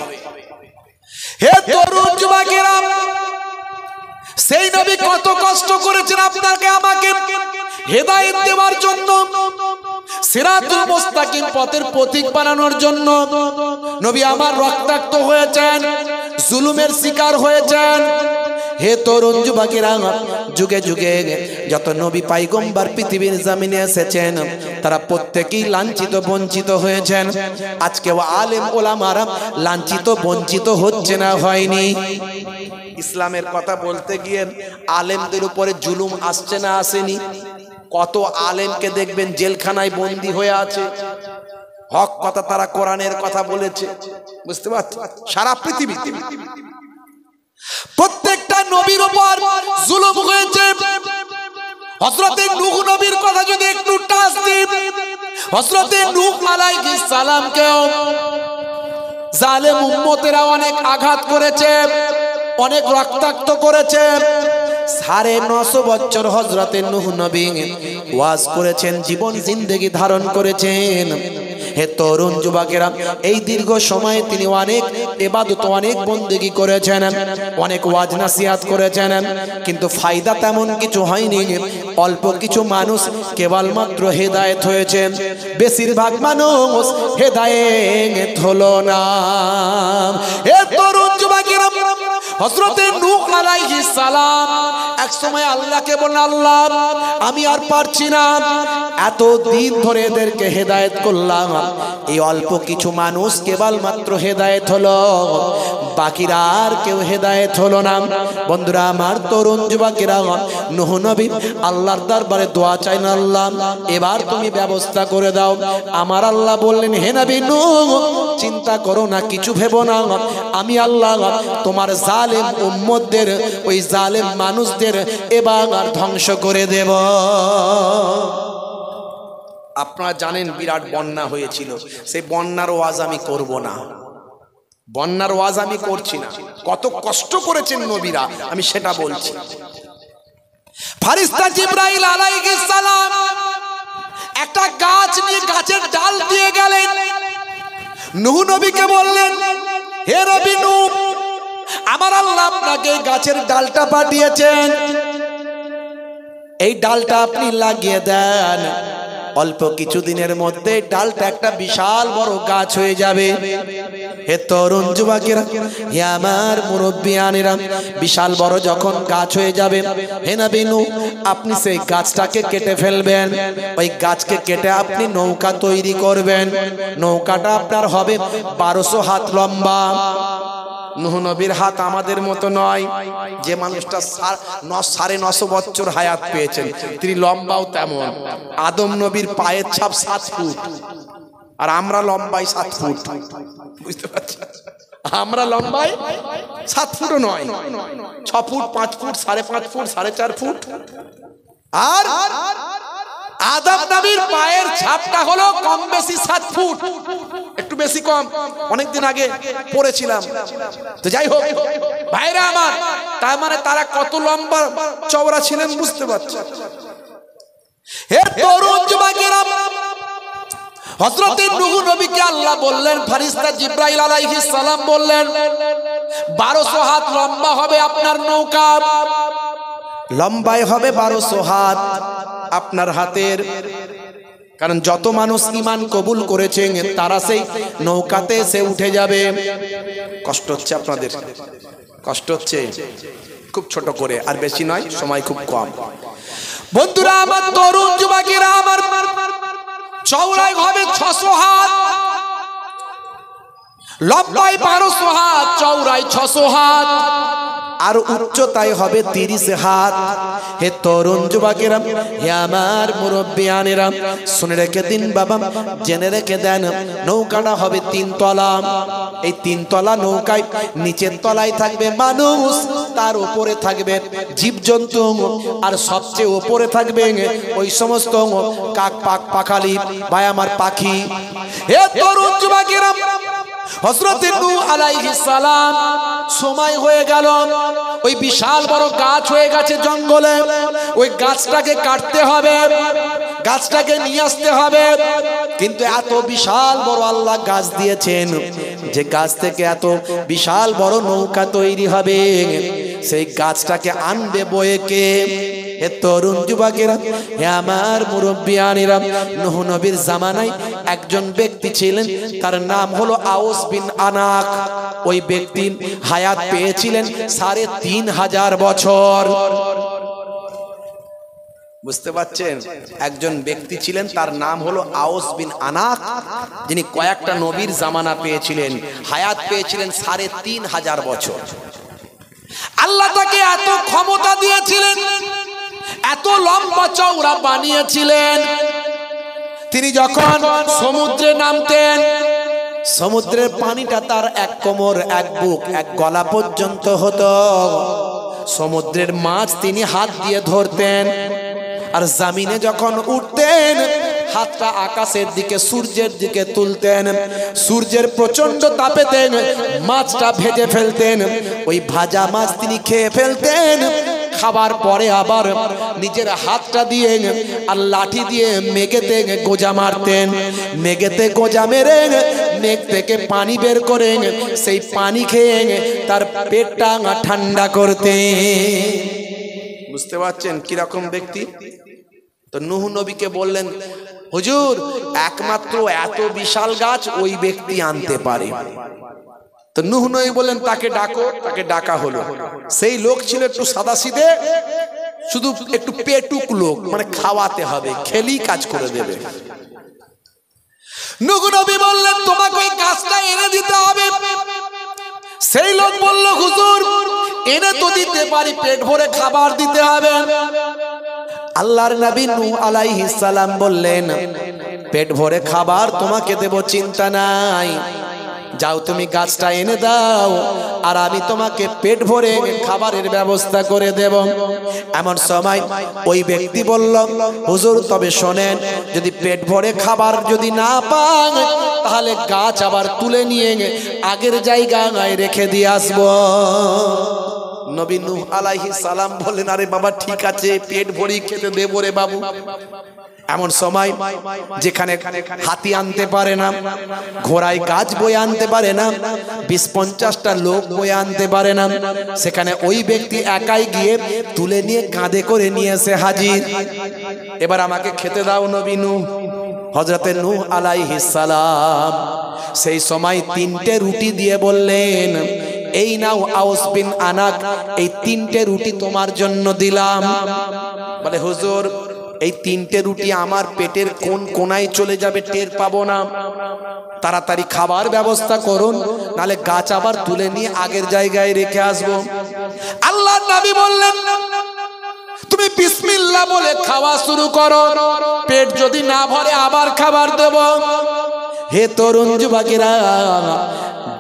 S1: হে তরুণ যুবকেরা, সেই নবী কত কষ্ট করেছেন আপনাকে আমাকে হেদায়েত দেওয়ার জন্য, সিরাতুল মুস্তাকিম পথের পথিক বানানোর জন্য। নবী আমার রক্তাক্ত হয়েছেন, জুলুমের শিকার হয়েছেন। হে তরুণ যুবকেরা, যুগে যুগে যত নবী পয়গম্বর পৃথিবীর জমিনে এসেছেন, তারা প্রত্যেকেই লাঞ্ছিত বঞ্চিত হয়েছেন। আজকেও আলেম ওলামারা লাঞ্ছিত বঞ্চিত হচ্ছে না, হয়নি? ইসলামের কথা বলতে গিয়ে আলেমদের উপরে জুলুম আসছে না, আসেনি? কত আলেমকে দেখবেন জেলখানায় বন্দী হয়ে আছে, হক কথা তারা কোরআনের কথা বলেছে, বুঝতে পারছেন? সারা পৃথিবীতে প্রত্যেকটা নবীর উপর জুলুম হয়েছে। হযরতে নূহ নবীর কথা যদি একটু টাচ দিই, হযরতে নূহ আলাইহিস সালামকেও জালেম উম্মতেরা অনেক আঘাত করেছে, অনেক রক্তাক্ত করেছে। 950 বছর হযরতে নূহ নবী ওয়াজ করেছেন, জীবন জিন্দেগি ধারণ করেছেন। হে তরুণ যুবকেরা, এই দীর্ঘ সময়ে তিনি অনেক ইবাদত, অনেক বন্দেগী করেছেন, অনেক ওয়াজ নাসিহাত করেছেন, কিন্তু ফায়দা তেমন কিছু হয়নি। অল্প কিছু মানুষ কেবলমাত্র হেদায়েত হয়েছে, বেশিরভাগ মানুষ হেদায়েত হলো না। হে তরুণ যুবকেরা, হযরতে নূহ আলাইহিস সালাম এক সময় আল্লাহকে বলেন, আল্লাহ আমি আর পারছি না, এত দিন ধরে এদেরকে হেদায়েত করলাম, এই অল্প কিছু মানুষ কেবলমাত্র হেদায়েত হলো, বাকিরা আর কেউ হেদায়েত হলো না। বন্ধুরা আমার, তরুণ যুবকেরা, নূহ নবী আল্লাহর দরবারে দোয়া চাইলেন, আল্লাহ এবার তুমি ব্যবস্থা করে দাও। আমার আল্লাহ বললেন, হে নবী নূহ, চিন্তা করো না, কিছু ভেবো না, আমি আল্লাহ তোমার জালেম উম্মতদের, ওই জালেম মানুষদের এবার ধ্বংস করে দেব। আপনারা জানেন বিরাট বন্যা হয়েছিল, সেই বন্যার ওয়াজ আমি করব না, বন্যার ওয়াজ আমি করছি না। কত কষ্ট করেছেন নবীরা আমি সেটা বলছি। ফেরেশতা জিবরাইল আলাইহিস সালাম একটা গাছ নিয়ে, গাছের ডাল দিয়ে গেলেন, নূহ নবীকে বললেন, হে নবী নূহ, আমার আল্লাহ আপনাকে গাছের ডালটা পাঠিয়েছেন, এই ডালটা আপনি লাগিয়ে দেন, অল্প কিছুদিনের মধ্যে ডালটা একটা বিশাল বড় গাছ হয়ে যাবে। হে তরুণ যুবকেরা, হে আমার মুরব্বিয়ানেরা, বিশাল বড় যখন গাছ হয়ে যাবে, হে নবী নূহ আপনি সেই গাছটাকে কেটে ফেলবেন, ওই গাছকে কেটে আপনি নৌকা তৈরি করবেন, নৌকাটা আপনার হবে 1200 হাত লম্বা, নূহ নবীর হাত আমাদের মতো নয়। যে মানুষটা 950 বছর হায়াত পেয়েছেন তিনি লম্বাও তেমন। আদম নবীর পায়ের ছাপ 7 ফুট, আর আমরা লম্বাই 7 ফুট। বুঝতে পারছেন? আমরা লম্বাই 7 ফুটও নয়, 6 ফুট, 5 ফুট, 5.5 ফুট, 4.5 ফুট। আর আদম নবীর পায়ের ছাপটা হলো কম বেশি 7 ফুট, একটু বেশি কম, অনেকদিন আগে পড়েছিলাম। তো যাই হোক ভাইরা আমার, তার মানে তারা কত লম্বা চওড়া ছিলেন বুঝতে পারছেন? হে তরুণ যুবকেরা, হযরত নূহ নবীকে আল্লাহ বললেন, ফেরেশতা জিবরাইল আলাইহিস সালাম বললেন 1200 হাত লম্বা হবে আপনার নৌকা, লম্বায় হবে 1200 হাত আপনার হাতের। কারণ যত মানুষ ঈমান কবুল করেছেন তারা সেই নৌকাতে এসে উঠে যাবে। কষ্ট হচ্ছে আপনাদের? কষ্ট হচ্ছে? খুব ছোট করে, আর বেশি নয়, সময় খুব কম। বন্ধুরা আমার, তরুণ যুবকেরা আমার, চওড়ায় হবে 600 হাত, লম্বায় 1200 হাত, চওড়ায় 600 হাত, আর উচ্চতায় হবে 30 হাত। হে তরুণ যুবকেরা, হে আমার মুরব্বিয়ানেরা, শুনে রেখে দিন বাবা, জেনে রেখে দেন, নৌকাটা হবে 3 তলা। এই 3 তলা নৌকায় নিচের তলায় থাকবে মানুষ, তার উপরে থাকবে জীবজন্তু, আর সবচেয়ে উপরে থাকবে ওই সমস্ত কাক পাখালি ভাই আমার পাখি। হে তরুণ যুবকেরা, হযরত নূহ আলাইহিস সালাম সময় হয়ে গেল, ওই বিশাল বড় গাছ হয়ে গেছে জঙ্গলে, ওই গাছটাকে কাটতে হবে, গাছটাকে নিয়ে আসতে হবে। কিন্তু এত বিশাল বড় আল্লাহ গাছ দিয়েছেন যে গাছ থেকে এত বিশাল বড় নৌকা তৈরি হবে, সেই গাছটাকে আনবে বয়ে কে? হে তরুণ যুবকেরা, হে আমার মুরব্বিয়ানেরা, নূহ নবীর জামানায় একজন ব্যক্তি ছিলেন, তার নাম হলো আউস বিন আনাক। ওই ব্যক্তি হায়াত পেয়েছিলেন 3500 বছর। বুঝতে পারছেন? একজন ব্যক্তি ছিলেন, তার নাম হলো আউস বিন আনাক, যিনি কয়েকটা নবীর জামানা পেয়েছিলেন, হায়াত পেয়েছিলেন 3500 বছর। আল্লাহ তাকে এত ক্ষমতা দিয়েছিলেন, এত লম্বা চওড়া বানিয়েছিলেন, তিনি যখন সমুদ্রে নামতেন, সমুদ্রের পানিটা তার 1 কোমর, 1 বুক, 1 গলা পর্যন্ত হতো। সমুদ্রের মাছ তিনি হাত দিয়ে ধরতেন, আর জামিনে যখন উঠতেন হাতটা আকাশের দিকে, সূর্যের দিকে তুলতেন। সূর্যের প্রচন্ড তাপেতে মাছটা ভেজে ফেলতেন, ওই ভাজা মাছ তিনি খেয়ে ফেলতেন। খাবার পরে আবার নিজের হাতটা দিয়ে আর লাঠি দিয়ে মেঘেতে গোজা মারতেন, মেঘেতে গোজা মেরে মেঘ থেকে পানি বের করে সেই পানি খেয়ে তার পেটটা ঠান্ডা করতেন। বুঝতে পারছেন কিরকম ব্যক্তি? তো নূহ নবীকে বললেন, হুজুর একমাত্র এত বিশাল গাছ ওই ব্যক্তি আনতে পারে। তো নূহ নবী বললেন, তাকে ডাকো। তাকে ডাকা হলো। সেই লোক ছিল একটু সাদাসিধে, শুধু একটু পেটুক লোক, মানে খাওয়াতে হবে, খেলি কাজ করে দেবে। নূহ নবী বললেন, তোমাকে ওই গাছটা এনে দিতে হবে। সেই লোক বলল, হুজুর এনে তো দিতে পারি, পেট ভরে খাবার দিতে হবে। আল্লাহর নবী নূহ আলাইহিস সালাম বললেন, পেট ভরে খাবার তোমাকে দেব, চিন্তা নাই, যাও তুমি গাছটা এনে দাও, আর আমি তোমাকে পেট ভরে খাবারের ব্যবস্থা করে দেব। এমন সময় ওই ব্যক্তি বলল, হুজুর তবে শোনেন, যদি পেট ভরে খাবার যদি না পান, তাহলে গাছ আবার তুলে নিয়ে আগের জায়গায় রেখে দিয়ে আসবো। নবী নূহ আলাইহিস সালাম বললেন, আরে বাবা ঠিক আছে, পেট ভরি খেতে দেবো রে বাবু। এমন সময় যেখানে হাতি আনতে পারে না, ঘোড়ায় গাছ বয়ে আনতে পারে না, 20-50টা লোক বয়ে আনতে পারে না, সেখানে ওই ব্যক্তি একাই গিয়ে তুলে নিয়ে কাঁধে করে নিয়ে এসে হাজির। এবার আমাকে খেতে দাও নবী নূহ। হযরতে নূহ আলাইহিস সালাম সেই সময় 3টে রুটি দিয়ে বললেন, এই নাও আউস বিন আনাক, এই 3টে রুটি তোমার জন্য দিলাম। বলে হুজুর এই 3টে রুটি আমার পেটের কোন কোনায় চলে যাবে টের পাবো না, তাড়াতাড়ি খাবার ব্যবস্থা করুন, নালে গাছ আবার তুলে নিয়ে আগের জায়গায় রেখে আসবো। আল্লাহর নবী বললেন তুমি বিসমিল্লাহ বলে খাওয়া শুরু করো, পেট যদি না ভরে আবার খাবার দেব। হে তরুণ যুবকেরা,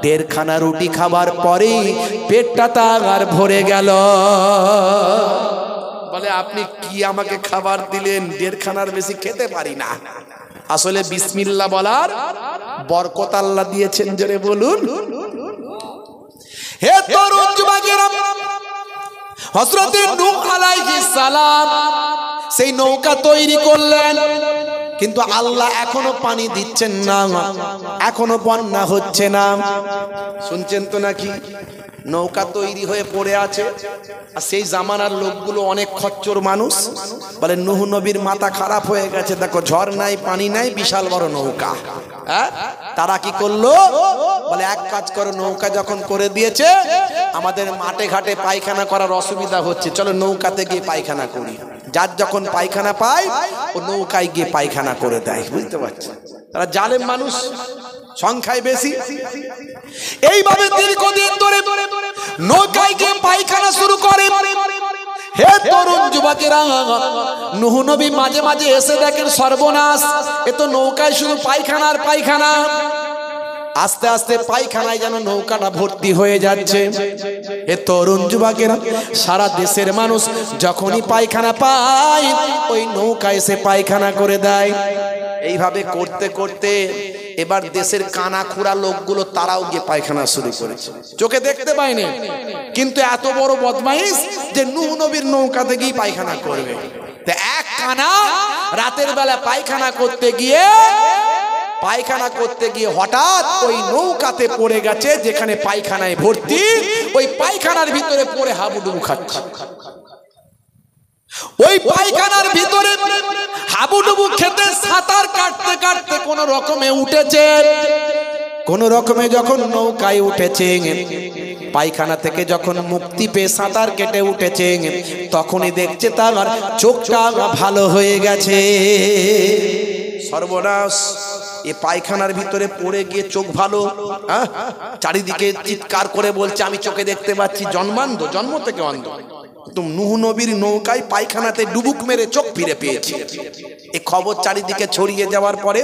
S1: 1.5 খানা রুটি খাবার পরেই পেটটা তার ভরে গেল। বলে আপনি কি আমাকে খাবার দিলেন, 1.5 খানার বেশি খেতে পারি না। আসলে বিসমিল্লাহ বলার বরকত আল্লাহ দিয়েছেন, জোরে বলুন। হে তরুণ যুবকেরা, হযরত নূহ আলাইহিস সালাম সেই নৌকা তৈরি করলেন, কিন্তু আল্লাহ এখনো পানি দিচ্ছেন না, এখনো বন্যা হচ্ছে না। শুনছেন তো নাকি? নৌকা তৈরি হয়ে পড়ে আছে, আর সেই জামানার লোকগুলো অনেক খচ্চর মানুষ। বলে নূহ নবীর মাথা খারাপ হয়ে গেছে, দেখো ঝড় নাই পানি নাই, বিশাল বড় নৌকা। হ্যাঁ, তারা কি করলো? বলে এক কাজ করো, নৌকা যখন করে দিয়েছে, আমাদের মাঠে ঘাটে পায়খানা করার অসুবিধা হচ্ছে, চলো নৌকাতে গিয়ে পায়খানা করি। যার যখন পায়খানা পায় ও নৌকায় গিয়ে পায়খানা করে দেয়। বুঝতে পারছেন? তারা জালেম মানুষ, সংখ্যায় বেশি। এইভাবে দীর্ঘদিন ধরে নৌকায় গিয়ে পায়খানা শুরু করে। হে তরুণ যুবকেরা, নূহ নবী মাঝে মাঝে এসে দেখেন সর্বনাশ, এ তো নৌকায় শুধু পায়খানা আর পায়খানা। আস্তে আস্তে পায়খানায় যেন নৌকাটা ভর্তি হয়ে যাচ্ছে। হে তরুণ যুবকেরা, সারা দেশের মানুষ যখনই পায়খানা পায় ওই নৌকা এসে পায়খানা করে দেয়। এইভাবে করতে করতে এবার দেশের কানা খুড়া লোকগুলো তারাও গিয়ে পায়খানা শুরু করেছে। চোখে দেখতে পায়নি, কিন্তু এত বড় বদমাইশ যে নূহ নবীর নৌকাতে গিয়ে পায়খানা করবে। তো এক কানা রাতের বেলা পায়খানা করতে গিয়ে হঠাৎ ওই নৌকাতে পড়ে গেছে, যেখানে পায়খানায় ভর্তি, ওই পায়খানার ভিতরে পড়ে হাবুডুবু খাচ্ছে। ওই পায়খানার ভিতরে হাবুডুবু খেতে সাঁতার কাটতে কাটতে কোন রকমে উঠেছে। কোন রকমে যখন নৌকায় উঠেছে, পায়খানা থেকে যখন মুক্তি পেয়ে সাঁতার কেটে উঠেছে, তখনই দেখছে তার চোখটা ভালো হয়ে গেছে। সর্বনাশ, এ পায়খানার ভিতরে পড়ে গিয়ে চোখ ভালো, চারিদিকে চিৎকার করে বলছে আমি চোখে দেখতে পাচ্ছি। জন্মান্ধ, জন্ম থেকে অন্ধ। তুম নূহ নবীর নৌকায় পায়খানাতে ডুবুক মেরে চোখ ফিরে পেয়েছে। এই খবর চারিদিকে ছড়িয়ে যাওয়ার পরে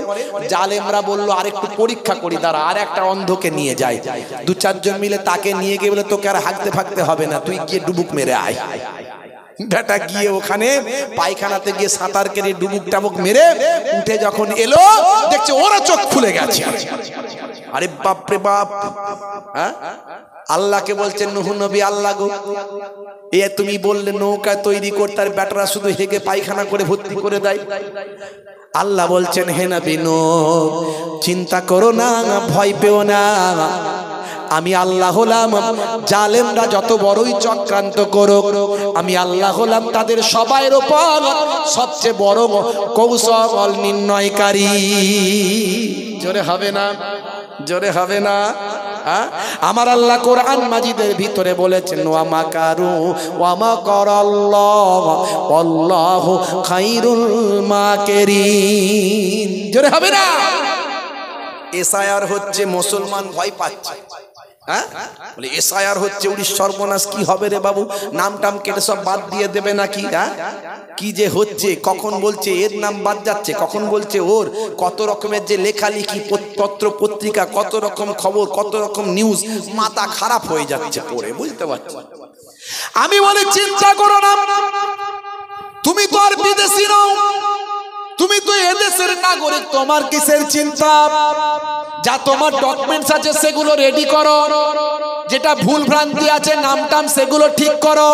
S1: জালেমরা বলল আরেকটু পরীক্ষা করি, দাঁড়া আর একটা অন্ধকে নিয়ে যাই। 2-4 জন মিলে তাকে নিয়ে গিয়ে বলে তোকে আর হাঁকতে ফাঁকতে হবে না, তুই গিয়ে ডুবুক মেরে আয়। বেটা গিয়ে ওখানে পায়খানাতে গিয়ে সাঁতার কেটে ডুবুক টাবুক মেরে উঠে যখন এলো, দেখছে ওরা চোখ খুলে গেছে। আরে বাপ রে বাপ! আল্লাহকে বলছেন নূহ নবী, আল্লাহ গো, এ তুমি বললে নৌকা তৈরি করতে, আর বেটারা শুধু হেগে পায়খানা করে ভর্তি করে দেয়। আল্লাহ বলছেন হে নবী নূহ, চিন্তা করো না, ভয় পেও না, আমি আল্লাহ হলাম জালেমরা যত বড়ই চক্রান্ত করুক, আমি আল্লাহ হলাম তাদের সবার উপর সবচেয়ে বড় কৌশল নির্ণয়কারী। জোরে হবে না? জোরে হবে না? আমার আল্লাহ কোরআন মাজিদের ভিতরে বলেছেন ওয়া মাকারু ওয়া মাকারাল্লাহ আল্লাহু খায়রুল মাকিরিন। জোরে হবে না? এসআইআর হচ্ছে, মুসলমান ভয় পাচ্ছে। বলে এসআইআর হচ্ছে, উড়িষ্যার সর্বনাশ, কি হবে রে বাবু, নাম টাম কেটে সব বাদ দিয়ে দেবে নাকি? কি যে হচ্ছে, কখন বলছে এর নাম বাদ যাচ্ছে, কখন বলছে ওর, কত রকমের যে লেখালেখি, পত্র পত্রিকা, কত রকম খবর, কত রকম নিউজ, মাথা খারাপ হয়ে যাচ্ছে পড়ে। বুঝতে পারছি? আমি বলি চিন্তা করো না, তুমি তো আর বিদেশি নও, তুমি তো এদেশের নাগরিক, তোমার কিসের চিন্তা? যা তোমার ডকুমেন্টস আছে সেগুলো রেডি করো, যেটা ভুল ভ্রান্তি আছে নাম টাম সেগুলো ঠিক করো।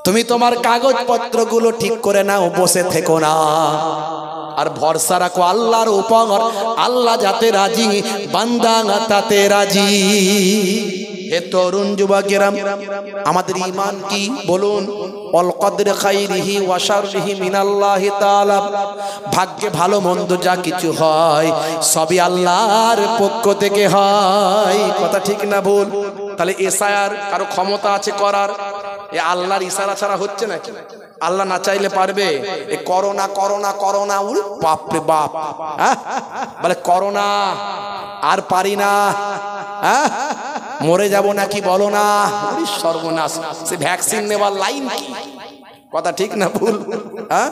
S1: তুমি তোমার কাগজপত্রগুলো ঠিক করে নাও, বসে থেকো না। আর ভরসা রাখো আল্লাহর উপর, আল্লাহ যাতে রাজি বান্দা তাতে রাজি। হে তরুণ যুবকেরা, আমাদের ঈমান কি বলুন? অল কদরে খাইরিহি ওয়া শাররিহি মিনাল্লাহি তাআলা। ভাগ্যে ভালো মন্দ যা কিছু হয় সবই আল্লাহর পক্ষ থেকে হয়। কথা ঠিক না ভুল? তাহলে এসআইআর কারো ক্ষমতা আছে করার? এ আল্লাহর ইশারা ছাড়া হচ্ছে নাকি? আল্লাহ না চাইলে পারবে? এই করোনা করোনা করোনা, উল বাপ রে বাপ, হ্যাঁ বলে করোনা আর পারি না, হ্যাঁ মরে যাব নাকি বলো না, সর্বনাশ। সে ভ্যাকসিন নেওয়ার লাইন কি? কথা ঠিক না ভুল? হ্যাঁ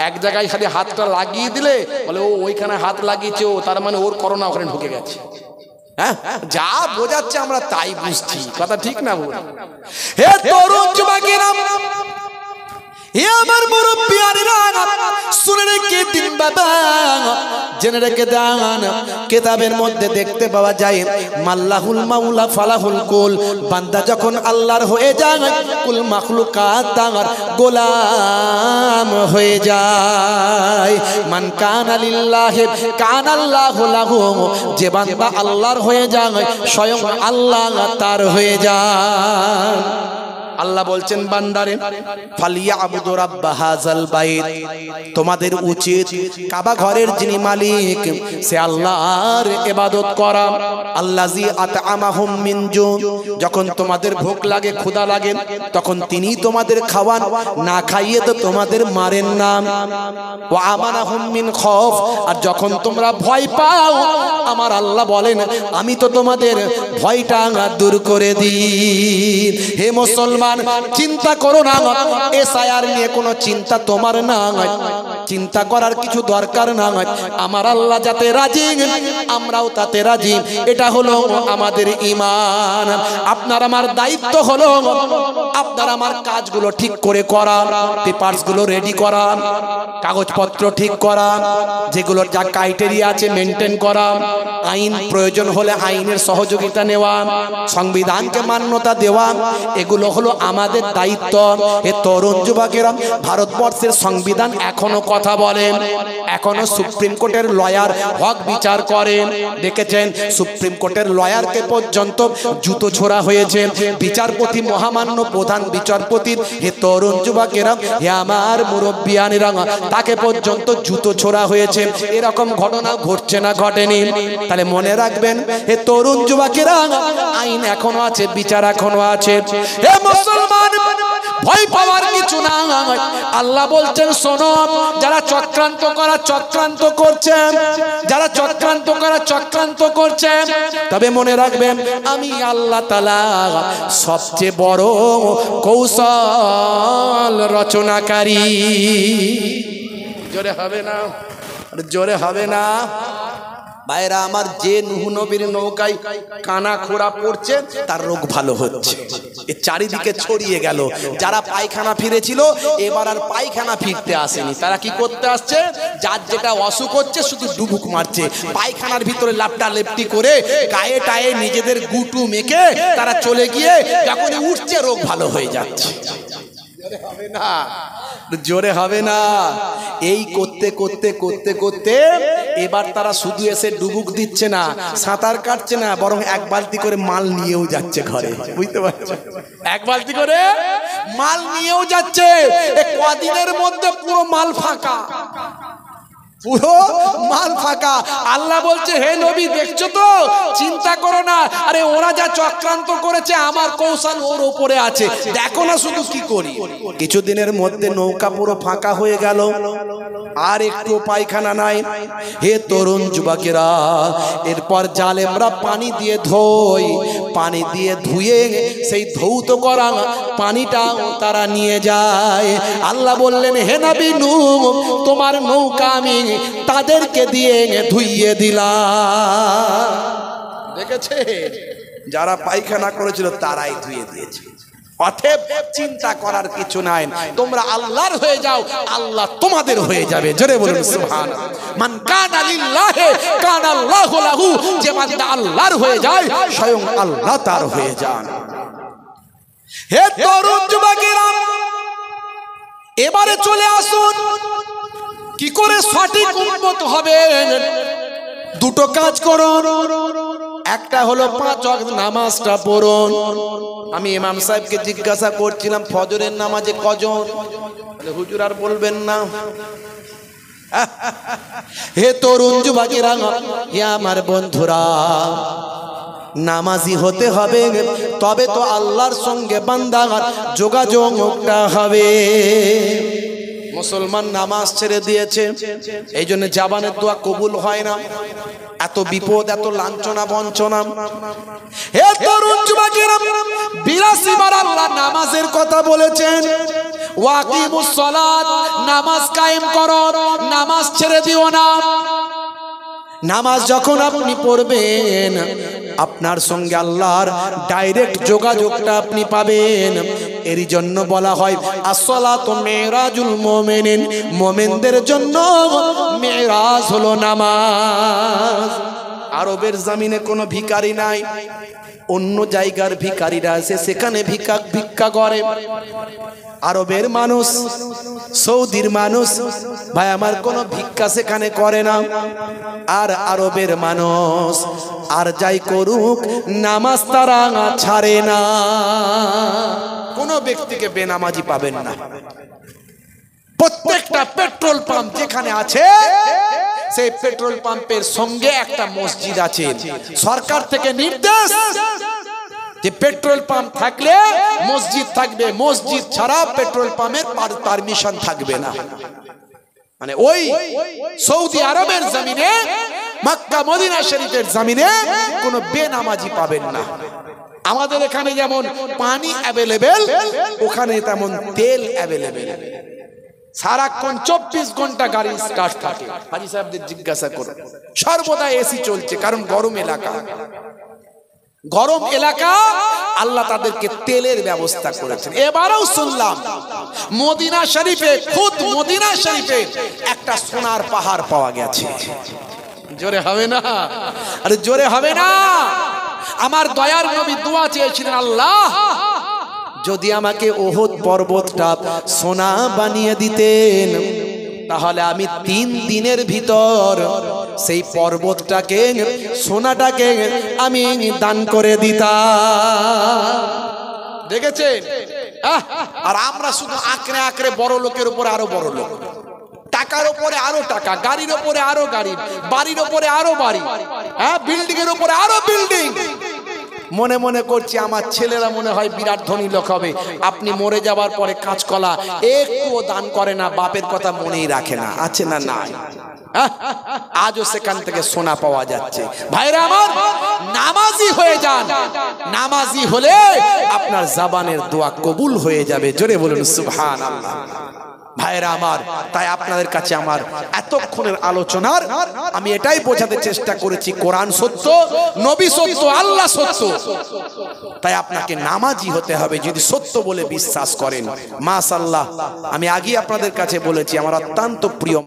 S1: এক জায়গায় খালি হাতটা লাগিয়ে দিলে বলে ও ওইখানে হাত লাগিয়েছে, ও তার মানে ওর করোনা ওখানে ঢুকে গেছে। হ্যাঁ যা বোঝাচ্ছে আমরা তাই বুঝছি। কথা ঠিক না ভুল? হে তরুণ যুবকেরা, হে আমার মুরব্বিয়ানেরা, শুনে রেখে দিন বাবা, জেনে রেখে দেন। কিতাবের মধ্যে দেখতে পাওয়া যায় মাল্লাহুল মাওলা ফালাহুল কুল, বান্দা যখন আল্লাহর হয়ে যায় কুল মাখলুকাত তার গোলাম হয়ে যায়। মান কানা লিল্লাহি কানাল্লাহু লাহু, যে বান্দা আল্লাহর হয়ে যায় স্বয়ং আল্লাহ তার হয়ে যায়। আল্লাহ বলছেন বান্দারে ফালিয়াবুদু রাব্ব হাযাল বাইত, তোমাদের উচিত কাবা ঘরের যিনি মালিক সে আল্লাহর ইবাদত করা। আল্লাযী আত'আমাহুম মিন জু, যখন তোমাদের ভোক লাগে ক্ষুধা লাগে তখন তিনি তোমাদের খাওয়ান, না খাইয়ে তো তোমাদের মারেন না। ওয়া আমানাহুম মিন খৌফ, আর যখন তোমরা ভয় পাও আমার আল্লাহ বলেন আমি তো তোমাদের ভয়টা দূর করে দিই। হে মুসলমান, চিন্তা করো না, এসআইআর নিয়ে কোনো চিন্তা তোমার না, চিন্তা করার কিছু দরকার না। আমার আল্লাহ যাতে রাজি আমরাও তাতে রাজি, এটা হলো আমাদের ঈমান। আপনার আমার দায়িত্ব হলো আপনার আমার কাজগুলো ঠিক করে করা, পেপারস গুলো রেডি করা, কাগজপত্র ঠিক করা, যেগুলোর যা ক্রাইটেরিয়া আছে মেনটেন করা, আইন প্রয়োজন হলে আইনের সহযোগিতা নেওয়া, সংবিধানকে মান্যতা দেওয়া, এগুলো হলো আমাদের দায়িত্ব। এ তরুণ যুবকেরা, ভারতবর্ষের সংবিধান এখনো কথা বলেন, এখনো সুপ্রিম কোর্টের লয়ার হক বিচার করেন। দেখেছেন সুপ্রিম কোর্টের লয়ারকে পর্যন্ত জুতো ছোড়া হয়েছে, বিচারপতি মহামান্য প্রধান বিচারপতির, হে তরুণ যুবকেরা, হে আমার মুরব্বিয়ানেরা, তাকে পর্যন্ত জুতো ছোড়া হয়েছে। এরকম ঘটনা ঘটছে না ঘটেনি? তাহলে মনে রাখবেন হে তরুণ যুবকেরা, আইন এখনো আছে, বিচার এখনো আছে। হে মুসলমান, ভয় পাওয়ার কিছু না। আল্লাহ বলছেন শোনো, যারা চক্রান্ত করা চক্রান্ত করছেন, যারা চক্রান্ত করা চক্রান্ত করছেন, তবে মনে রাখবেন আমি আল্লাহ তাআলা সবচেয়ে বড় কৌশল রচনাকারী। জোরে হবে না? জোরে হবে না? ভাইরা আমার, যে নূহ নবীর নৌকায় কানা খোরা পড়ছে তার রোগ ভালো হচ্ছে, এ চারিদিকে ছড়িয়ে গেল। যারা পায়খানা ফিরেছিল এবার আর পায়খানা ফিরতে আসেনি, তারা কি করতে আসছে? যার যেটা অসুখ হচ্ছে শুধু ডুবুক মারছে, পায়খানার ভিতরে লাপটা লেপটি করে গায়ে টায়ে নিজেদের গুটু মেখে তারা চলে গিয়ে যখন উঠছে রোগ ভালো হয়ে যাচ্ছে। হবে না? জোরে হবে না? এই করতে করতে করতে করতে এবার তারা শুধু এসে ডুবুক দিচ্ছে না, সাঁতার কাটছে না, বরং এক বালতি করে মাল নিয়েও যাচ্ছে ঘরে। বুঝতে পারছো? এক বালতি করে মাল নিয়েও যাচ্ছে। কদিনের মধ্যে পুরো মাল ফাঁকা, পুরো মাল ফাঁকা। আল্লাহ বলছে হে নবী দেখছো তো, চিন্তা করো না, আরে ওরা যা চক্রান্ত করেছে আমার কৌশল ওর উপরে আছে, দেখো না শুধু কি করি। কিছুদিনের মধ্যে নৌকা পুরো ফাঁকা হয়ে গেল, আর একটু পায়খানা নাই। হে তরুণ যুবকেরা, এরপর জালেমরা পানি দিয়ে ধোয়, পানি দিয়ে ধুয়ে সেই ধৌত করা পানিটা তারা নিয়ে যায়। আল্লাহ বললেন হে নবী নূহ, তোমার নৌকা আমি তাদেরকে দিয়ে ধুইয়ে দিলাম। দেখেছে, যারা পায়খানা করেছিল তারাই ধুয়ে দিয়েছে। অতএব চিন্তা করার কিছু নাই, তোমরা আল্লাহর হয়ে যাও, আল্লাহ তোমাদের হয়ে যাবে। জোরে বলুন সুবহানাল্লাহ। মান কানা লিল্লাহি কানাল্লাহু লাহু, যে বান্দা আল্লাহর হয়ে যায় স্বয়ং আল্লাহ তার হয়ে যান। হে তরুণ যুবকেরা, এবারে চলে আসুন কি করে সঠিক উম্মত হবে। দুটো কাজ করুন, একটা হলো 5 ওয়াক্ত নামাজটা পড়ুন। আমি ইমাম সাহেবকে জিজ্ঞাসা করছিলাম ফজরের নামাজে কজন, হুজুর আর বলবেন না। হে তরুণ যুবকেরা, হে আমার বন্ধুরা, নামাজি হতে হবে, তবে তো আল্লাহর সঙ্গে বান্দার যোগাযোগটা হবে। মুসলমান নামাজ ছেড়ে দিয়েছে, এই জন্য জাবানের দোয়া কবুল হয় না। এত বিপদ, এত লাঞ্ছনা বঞ্চনা। হে তরুণ যুবকেরা, 82 বার আল্লাহ নামাজের কথা বলেছেন। ওয়াকিমুস সালাত, নামাজ কায়েম করো, নামাজ ছেড়ে দিও না। নামাজ যখন আপনি পড়বেন, আপনার সঙ্গে আল্লাহর ডাইরেক্ট যোগাযোগটা আপনি পাবেন। এরই জন্য বলা হয় আসসালাতু মিরাজুল মুমিনিন, মুমিনদের জন্য মিরাজ হলো নামাজ। আরবের জমিনে কোনো ভিখারি নাই, অন্য জায়গার ভিখারিরা আছে, সেখানে ভিক্ষা করে। আরবের মানুষ, সৌদির মানুষ, ভাই আমার কোনো ভিক্ষা সেখানে করে না। আর আরবের মানুষ আর যাই করুক, নামাজ তারা ছাড়ে না। কোনো ব্যক্তিকে বেনামাজি পাবেন না। প্রত্যেকটা পেট্রোল পাম্প যেখানে আছে, সেই পেট্রোল পাম্পের সঙ্গে একটা মসজিদ আছে। সরকার থেকে নির্দেশ যে পেট্রোল পাম্প থাকলে মসজিদ থাকবে, মসজিদ ছাড়া পেট্রোল পাম্পের পারমিশন থাকবে না। মানে ওই সৌদি আরবের জমিনে, মক্কা মদিনা শরীফের জমিনে কোনো বেনামাজি পাবেন না। আমাদের এখানে যেমন পানি অ্যাভেলেবেল, ওখানে তেমন তেল অ্যাভেলেবেল। সারাক্ষণ 24 ঘন্টা গাড়ি স্টার্ট থাকে। হাজি সাহেবদের জিজ্ঞাসা করুন, সর্বদা এসি চলছে, কারণ গরম এলাকা। গরম এলাকা, আল্লাহ তাদেরকে তেলের ব্যবস্থা করেছেন। এবারেও শুনলাম মদিনা শরীফে, খুদ মদিনা শরীফে একটা সোনার পাহাড় পাওয়া গেছে। জোরে হবে না? আরে জোরে হবে না? আমার দয়ার নবী দোয়া চেয়েছিলেন, আল্লাহ যদি আমাকে ওহদ পর্বতটা সোনা বানিয়ে দিতেন, তাহলে আমি 3 দিনের ভিতর সেই পর্বতটাকে, সোনাটাকে আমি দান করে দিতাম। দেখেছেন? আর আমরা শুধু আঁকড়ে আঁকড়ে বড় লোকের উপরে আরো বড় লোক, টাকার উপরে আরো টাকা, গাড়ির উপরে আরো গাড়ি, বাড়ির উপরে আরো বাড়ি, বিল্ডিং এর উপরে আরো বিল্ডিং। মনে মনে করছি আমার ছেলেরা মনে হয় বিরাট ধনী লোক হবে। আপনি মরে যাবার পরে কাঁচকলা একটুও দান করে না, বাপের কথা মনেই রাখে না। আছে না? নাই। আজও সেখান থেকে সোনা পাওয়া যাচ্ছে। ভাইরা আমার, নামাজি হয়ে যান। নামাজি হলে আপনার জবানের দোয়া কবুল হয়ে যাবে। জোরে বলুন সুবহানাল্লাহ। ভাইরা আমার, তাই আপনাদের কাছে আমার এতক্ষণের আলোচনার আমি এটাই বোঝাতে চেষ্টা করেছি, কোরআন সত্য, নবী সত্য, আল্লাহ সত্য। তাই আপনাকে নামাজি হতে হবে যদি সত্য বলে বিশ্বাস করেন। মাশাআল্লাহ, আমি আগে আপনাদের কাছে বলেছি, আমার অত্যন্ত প্রিয়